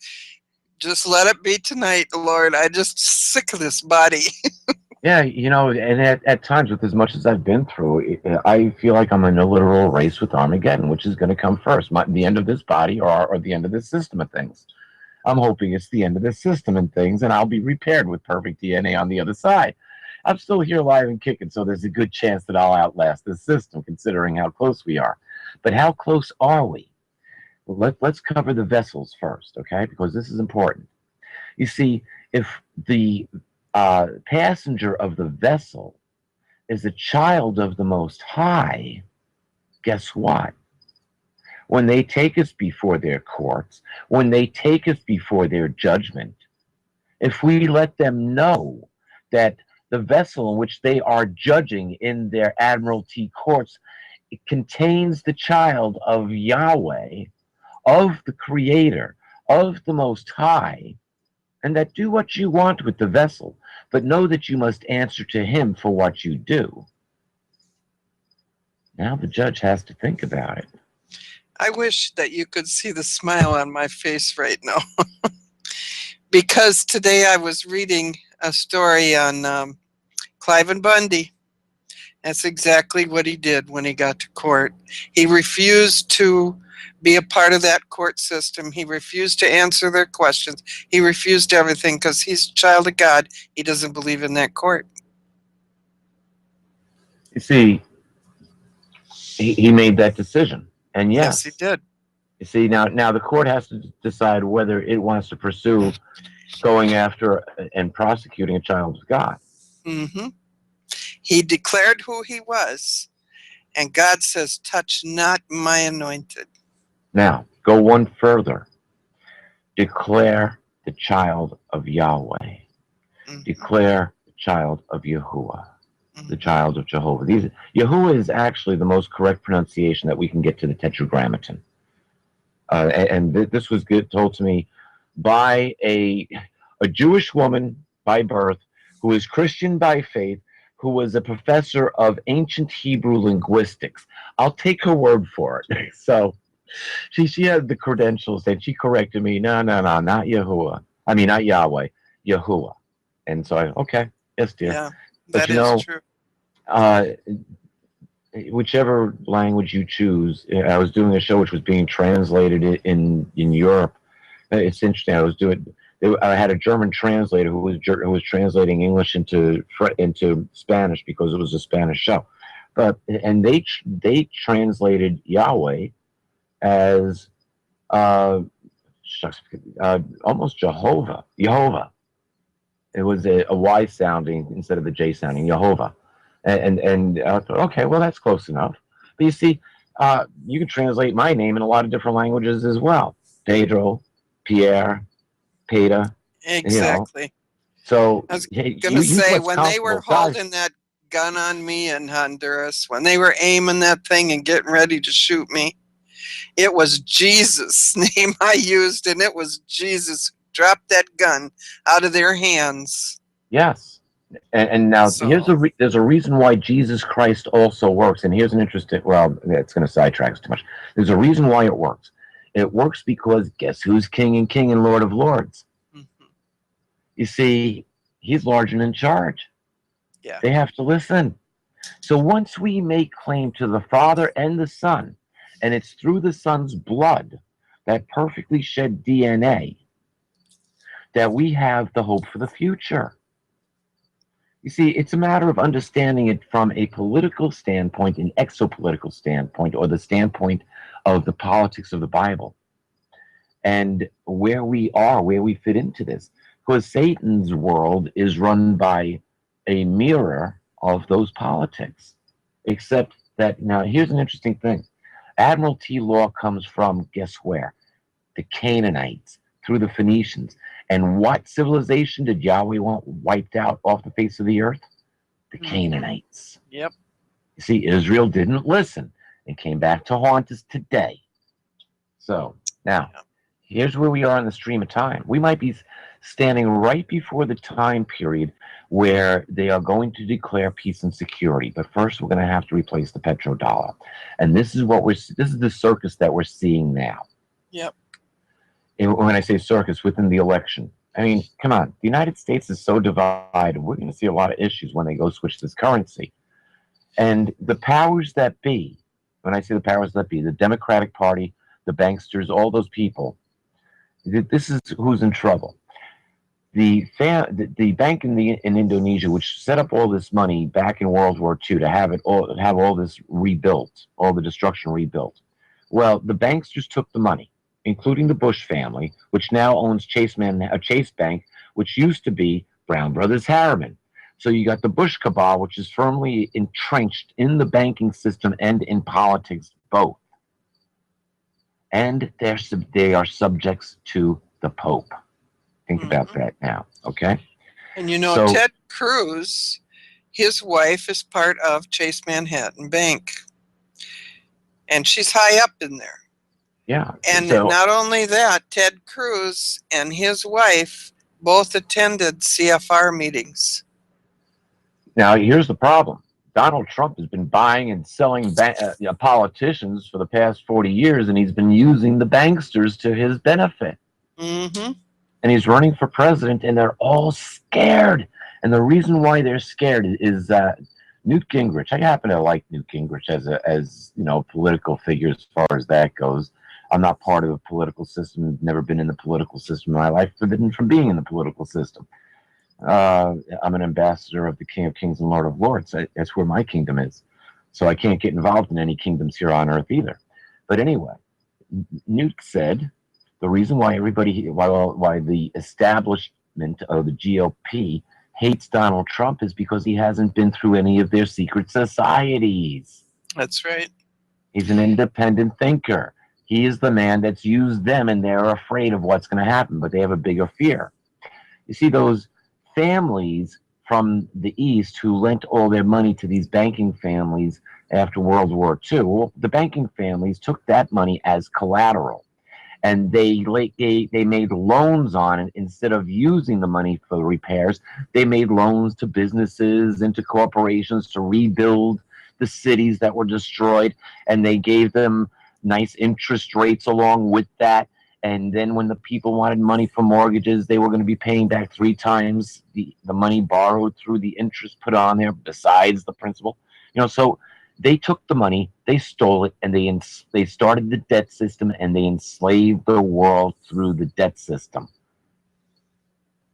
Just let it be tonight, Lord. I'm just sick of this body. Yeah, and at times, with as much as I've been through, I feel like I'm in a literal race with Armageddon, which is going to come first, the end of this body or the end of this system of things. I'm hoping it's the end of this system and things, and I'll be repaired with perfect DNA on the other side. I'm still here live and kicking, so there's a good chance that I'll outlast this system, considering how close we are. But how close are we? Well, let's cover the vessels first, okay? Because this is important. You see, if the passenger of the vessel is a child of the Most High, guess what? When they take us before their courts, when they take us before their judgment, if we let them know that the vessel in which they are judging in their admiralty courts, it contains the child of Yahweh, of the Creator, of the Most High, and that do what you want with the vessel, but know that you must answer to him for what you do. Now the judge has to think about it. I wish that you could see the smile on my face right now. Because today I was reading a story on Cliven Bundy. That's exactly what he did when he got to court. He refused to be a part of that court system. He refused to answer their questions. He refused everything because he's a child of God. He doesn't believe in that court. You see, he made that decision. And Yes, he did. You see, now the court has to decide whether it wants to pursue going after and prosecuting a child of God. Mm-hmm. He declared who he was, and God says, touch not my anointed. Now, go one further. Declare the child of Yahweh. Mm-hmm. Declare the child of Yahuwah. Mm-hmm. The child of Jehovah. Yahuwah is actually the most correct pronunciation that we can get to the Tetragrammaton. This was told to me by a Jewish woman by birth who is Christian by faith, who was a professor of ancient Hebrew linguistics. I'll take her word for it. So she had the credentials, and she corrected me. No, not Yahuwah. I mean, not Yahweh, Yahuwah. And so okay, yes, dear. Yeah, that is true. Whichever language you choose, I was doing a show which was being translated in Europe. It's interesting. I had a German translator who was translating English into Spanish because it was a Spanish show, and they translated Yahweh as almost Jehovah. It was a Y sounding instead of the J sounding, Jehovah. And I thought, okay, well, that's close enough. But you see, you can translate my name in a lot of different languages as well. Pedro, Pierre, Peter. Exactly. You know. So I was going to say, when they were holding that gun on me in Honduras, when they were aiming that thing and getting ready to shoot me, it was Jesus' name I used, and it was Jesus dropped that gun out of their hands. Yes. And now there's a reason why Jesus Christ also works. And here's an interesting, well, it's going to sidetrack us too much. There's a reason why it works. It works because guess who's king and Lord of Lords? Mm-hmm. You see, he's large and in charge. Yeah. They have to listen. So once we make claim to the Father and the Son, and it's through the Son's blood, that perfectly shed DNA, that we have the hope for the future. You see, it's a matter of understanding it from a political standpoint, an exopolitical standpoint, or the standpoint of the politics of the Bible, and where we are, where we fit into this. Because Satan's world is run by a mirror of those politics. Except that, now here's an interesting thing. Admiralty law comes from, guess where? The Canaanites, through the Phoenicians. And what civilization did Yahweh want wiped out off the face of the earth? The Canaanites. Yep. You see, Israel didn't listen and came back to haunt us today. So now, here's where we are in the stream of time. We might be standing right before the time period where they are going to declare peace and security. But first, we're going to have to replace the petrodollar. And this is the circus that we're seeing now. Yep. And when I say circus, within the election, I mean, come on, the United States is so divided. We're going to see a lot of issues when they go switch this currency. And the powers that be, when I say the powers that be, the Democratic Party, the banksters, all those people, this is who's in trouble. The bank in Indonesia, which set up all this money back in World War II to have all this rebuilt, all the destruction rebuilt. Well, the banksters took the money, including the Bush family, which now owns Chase Bank, which used to be Brown Brothers Harriman. So you got the Bush cabal, which is firmly entrenched in the banking system and in politics both. And they are subjects to the Pope. Think about that now, okay? And you know, So, Ted Cruz, his wife is part of Chase Manhattan Bank. And she's high up in there. yeah. And So, not only that, Ted Cruz and his wife both attended CFR meetings. now, here's the problem. Donald Trump has been buying and selling politicians for the past 40 years, and he's been using the banksters to his benefit. Mm-hmm. And he's running for president, and they're all scared. And the reason why they're scared is Newt Gingrich. I happen to like Newt Gingrich as you know, political figure as far as that goes. I'm not part of the political system. Never been in the political system in my life. Forbidden from being in the political system. I'm an ambassador of the King of Kings and Lord of Lords. That's where my kingdom is. So I can't get involved in any kingdoms here on earth either. But anyway, Newt said the reason why why the establishment of the GOP hates Donald Trump is because he hasn't been through any of their secret societies. That's right. He's an independent thinker. He is the man that's used them, and they're afraid of what's going to happen, but they have a bigger fear. You see, those families from the East who lent all their money to these banking families after World War II, well, the banking families took that money as collateral, and they made loans on it instead of using the money for repairs. They made loans to businesses and to corporations to rebuild the cities that were destroyed, and they gave them nice interest rates along with that. And then when the people wanted money for mortgages, they were going to be paying back 3 times the money borrowed through the interest put on there besides the principal. You know, so they took the money, they stole it, and they started the debt system, and they enslaved the world through the debt system.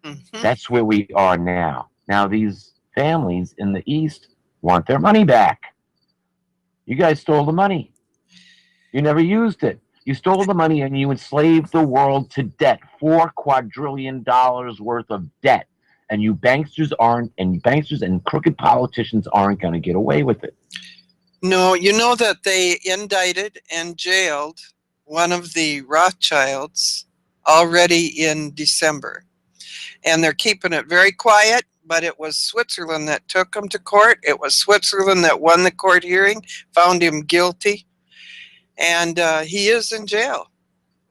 Mm-hmm. That's where we are now. Now these families in the East want their money back. You guys stole the money. You never used it. You stole the money and you enslaved the world to debt, $4 quadrillion worth of debt. And you banksters and crooked politicians aren't going to get away with it. No, you know that they indicted and jailed one of the Rothschilds already in December. And they're keeping it very quiet, but it was Switzerland that took him to court. It was Switzerland that won the court hearing, found him guilty. And he is in jail.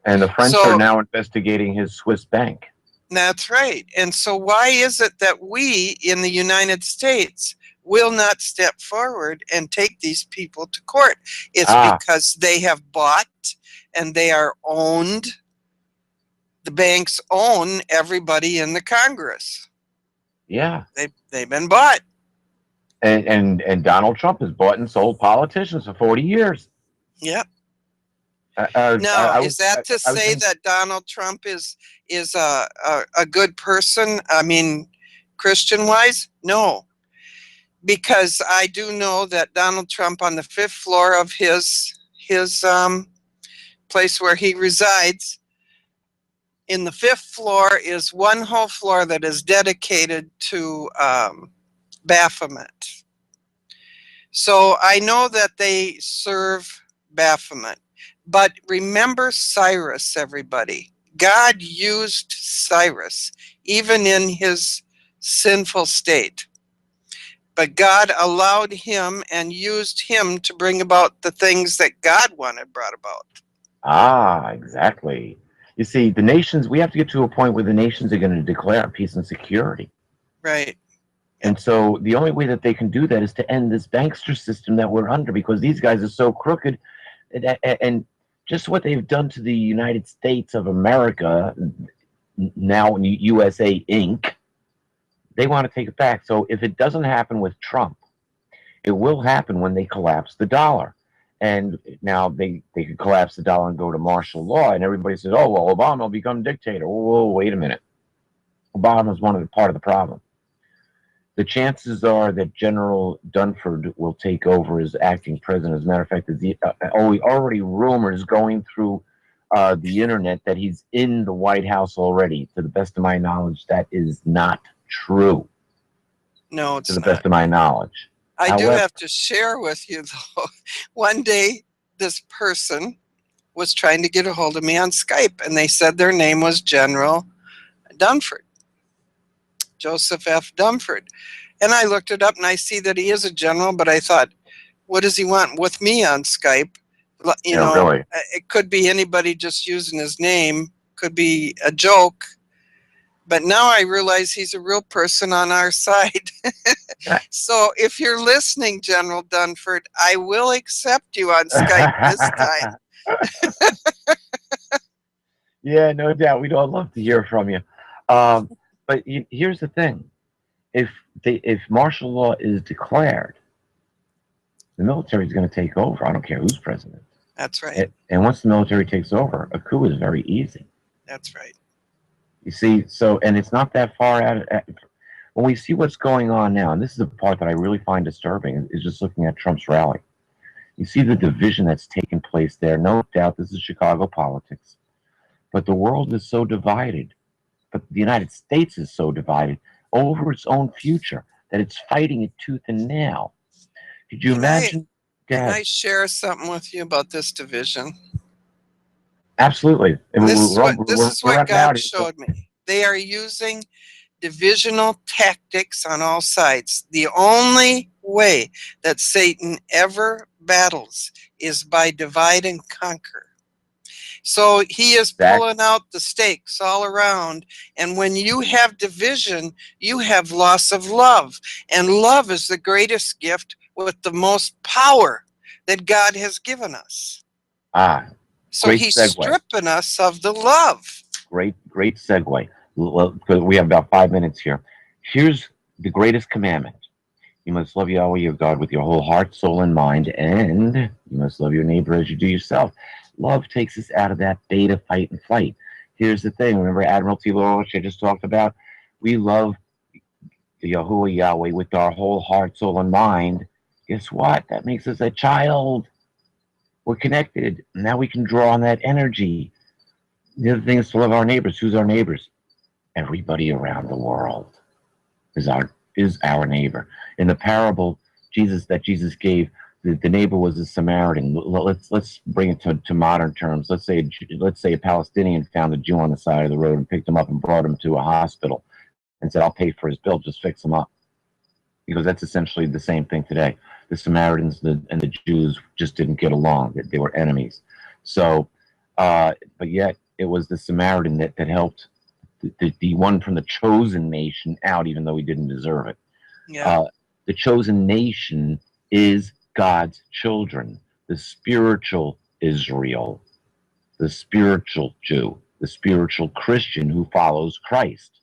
And the French are now investigating his Swiss bank. That's right. And so why is it that we in the United States will not step forward and take these people to court? It's because they have bought and they are owned. The banks own everybody in the Congress. Yeah. They've been bought. And Donald Trump has bought and sold politicians for 40 years. Yep. Now, is that to say that Donald Trump is a good person? I mean, Christian-wise? No. Because I do know that Donald Trump on the 5th floor of his place where he resides, in the 5th floor is one whole floor that is dedicated to Baphomet. So I know that they serve Baphomet. But remember Cyrus, everybody. God used Cyrus, even in his sinful state. But God allowed him and used him to bring about the things that God wanted brought about. Ah, exactly. You see, the nations, we have to get to a point where the nations are going to declare peace and security. Right. And so the only way that they can do that is to end this bankster system that we're under, because these guys are so crooked. And just what they've done to the United States of America, now USA Inc., they want to take it back. So if it doesn't happen with Trump, it will happen when they collapse the dollar. And now they could collapse the dollar and go to martial law, and everybody says, oh, well, Obama will become dictator. Whoa, wait a minute. Obama's part of the problem. The chances are that General Dunford will take over as acting president. As a matter of fact, already rumors going through the internet that he's in the White House already. To the best of my knowledge, that is not true. No, it's to the not. best of my knowledge. I do However, have to share with you, though. One day, this person was trying to get a hold of me on Skype, and they said their name was General Dunford, Joseph F. Dunford. And I looked it up, and I see that he is a general, but I thought, what does he want with me on Skype? You know, really. it could be anybody just using his name, could be a joke. But now I realize he's a real person on our side. So if you're listening, General Dunford, I will accept you on Skype this time. Yeah, no doubt. We'd all love to hear from you. But here's the thing: if martial law is declared, the military is going to take over. I don't care who's president. That's right. And once the military takes over, a coup is very easy. That's right. You see, so, and it's not that far out. When we see what's going on now, and this is the part that I really find disturbing, is just looking at Trump's rally. You see the division that's taken place there. No doubt this is Chicago politics. But the world is so divided, but the United States is so divided over its own future that it's fighting it tooth and nail. Could you imagine? Can I share something with you about this division? Absolutely. This is what God showed me. They are using divisional tactics on all sides. The only way that Satan ever battles is by divide and conquer. So he is pulling out the stakes all around. And when you have division, you have loss of love. And love is the greatest gift with the most power that God has given us. So he's stripping us of the love. Great segue. Because we have about 5 minutes here. Here's the greatest commandment. You must love Yahweh your God with your whole heart, soul, and mind, and you must love your neighbor as you do yourself. Love takes us out of that beta fight and flight. Here's the thing. Remember Admiralty law, which I just talked about? We love Yahuwah Yahweh with our whole heart, soul, and mind. Guess what? That makes us a child. We're connected. Now we can draw on that energy. The other thing is to love our neighbors. Who's our neighbors? Everybody around the world is our neighbor. In the parable Jesus gave, the neighbor was a Samaritan. Let's bring it to modern terms. Let's say a Palestinian found a Jew on the side of the road and picked him up and brought him to a hospital and said, "I'll pay for his bill. Just fix him up." Because that's essentially the same thing today. The Samaritans and the Jews just didn't get along. They were enemies. So, but yet it was the Samaritan that helped the one from the chosen nation out, even though he didn't deserve it. Yeah. The chosen nation is God's children, the spiritual Israel, the spiritual Jew, the spiritual Christian who follows Christ.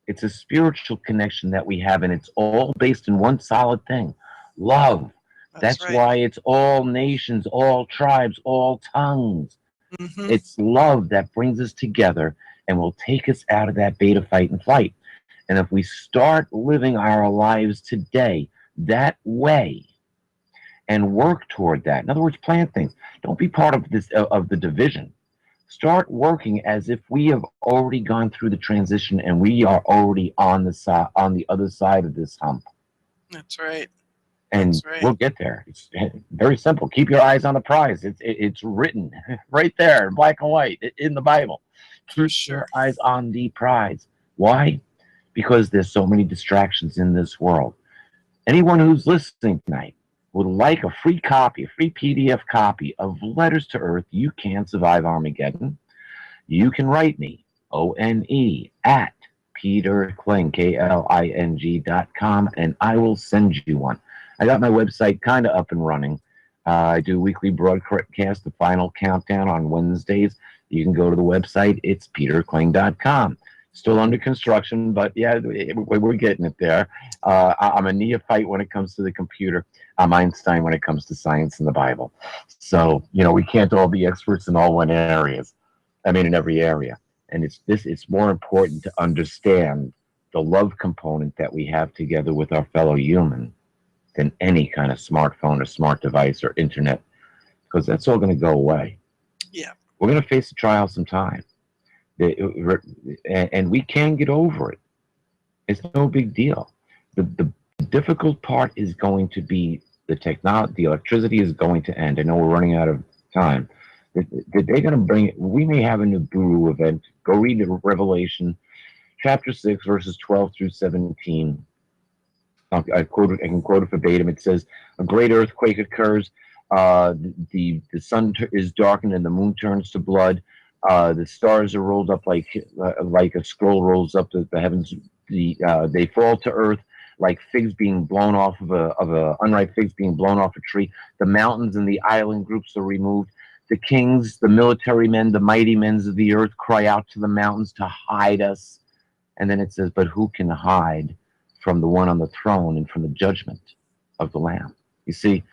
It's a spiritual connection that we have, and it's all based in one solid thing: love. That's right. Why it's all nations, all tribes, all tongues. Mm-hmm. It's love that brings us together and will take us out of that beta fight and flight. And if we start living our lives today that way and work toward that, in other words, plan things. Don't be part of this of the division. Start working as if we have already gone through the transition and we are already on the other side of this hump. That's right. And we'll get there. It's very simple. Keep your eyes on the prize. It's written right there in black and white in the Bible. Keep your eyes on the prize. Why? Because there's so many distractions in this world. Anyone who's listening tonight would like a free copy, a free PDF copy of Letters to Earth, You Can't Survive Armageddon. You can write me, ONE, at PeterKling, KLING.com, and I will send you one. I got my website kind of up and running. I do weekly broadcast, the final countdown on Wednesdays. You can go to the website. It's PeterKling.com. Still under construction, but yeah, we're getting it there. I'm a neophyte when it comes to the computer. I'm Einstein when it comes to science and the Bible. So, we can't all be experts in all in every area. And it's more important to understand the love component that we have together with our fellow human than any kind of smartphone or smart device or internet, because that's all going to go away. Yeah. We're going to face a trial sometime. And we can get over it. It's no big deal. The difficult part is going to be the technology. The electricity is going to end. I know we're running out of time. They're going to bring it. We may have a Nibiru event. Go read the Revelation, chapter 6, verses 12 through 17. I can quote it verbatim. It says, "A great earthquake occurs. The sun is darkened and the moon turns to blood. The stars are rolled up like a scroll rolls up the heavens. They fall to earth like figs being blown off of a unripe figs being blown off a tree. The mountains and the island groups are removed. The kings, the military men, the mighty men of the earth cry out to the mountains to hide us." And then it says, "But who can hide from the one on the throne and from the judgment of the Lamb?" You see,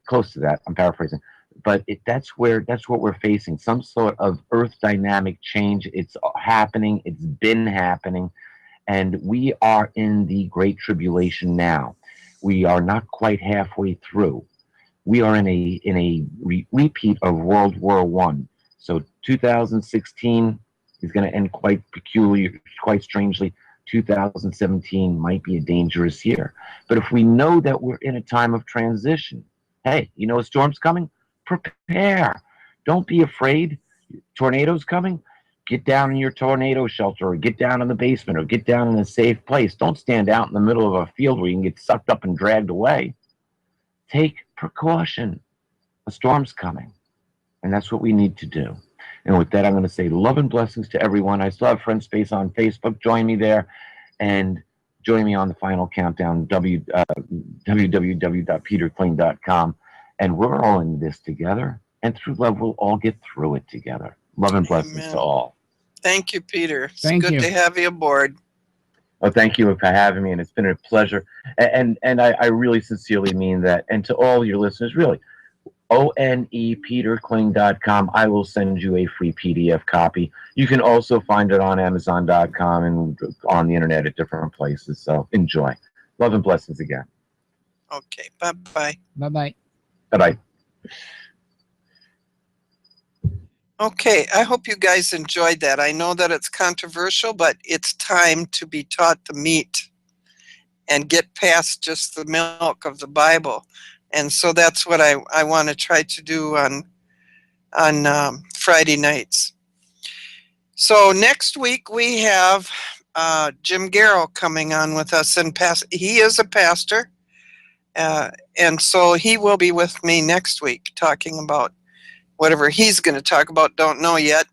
close to that. I'm paraphrasing, but that's what we're facing. Some sort of earth dynamic change. It's happening. It's been happening, and we are in the Great Tribulation now. We are not quite halfway through. We are in a repeat of World War I. So 2016 is going to end quite strangely. 2017 might be a dangerous year. But if we know that we're in a time of transition, hey, you know a storm's coming? Prepare. Don't be afraid. Tornado's coming? Get down in your tornado shelter, or get down in the basement, or get down in a safe place. Don't stand out in the middle of a field where you can get sucked up and dragged away. Take precaution. A storm's coming. And that's what we need to do. And with that, I'm going to say love and blessings to everyone. I still have Friend Space on Facebook. Join me there. And join me on the final countdown, www.ttỉ̳kĩê.com. And we're all in this together. And through love, we'll all get through it together. Love and blessings Amen. to all. Thank you, Peter. It's Thank good you. to have you aboard. Oh, thank you for having me, and it's been a pleasure. And I really sincerely mean that. And to all your listeners, really, ONEPeterKling.com. I will send you a free PDF copy. You can also find it on Amazon.com and on the internet at different places. So enjoy. Love and blessings again. Okay, bye-bye. Bye-bye. Bye-bye. Okay, I hope you guys enjoyed that. I know that it's controversial, but it's time to be taught the meat and get past just the milk of the Bible. And so that's what I want to try to do on Friday nights. So next week we have Jim Garrow coming on with us, and he is a pastor, and so he will be with me next week talking about whatever he's going to talk about. Don't know yet.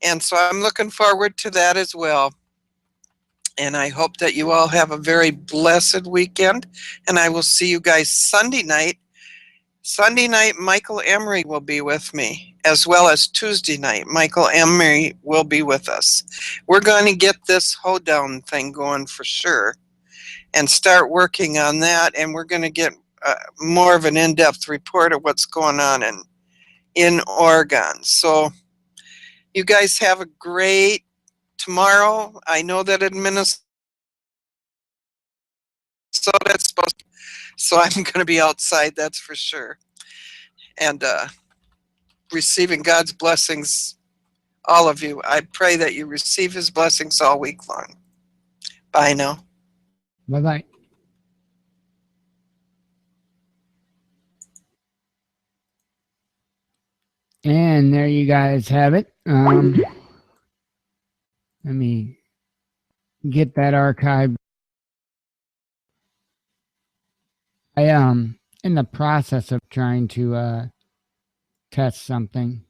And so I'm looking forward to that as well. And I hope that you all have a very blessed weekend. And I will see you guys Sunday night. Sunday night, Michael Emery will be with me, as well as Tuesday night. Michael Emery will be with us. We're going to get this hoedown thing going for sure and start working on that. And we're going to get more of an in-depth report of what's going on in Oregon. So you guys have a great tomorrow. I know that in Minnesota it's supposed to, so I'm going to be outside, that's for sure. And receiving God's blessings, all of you. I pray that you receive his blessings all week long. Bye now. Bye-bye. And there you guys have it. Let me get that archive. I am in the process of trying to test something.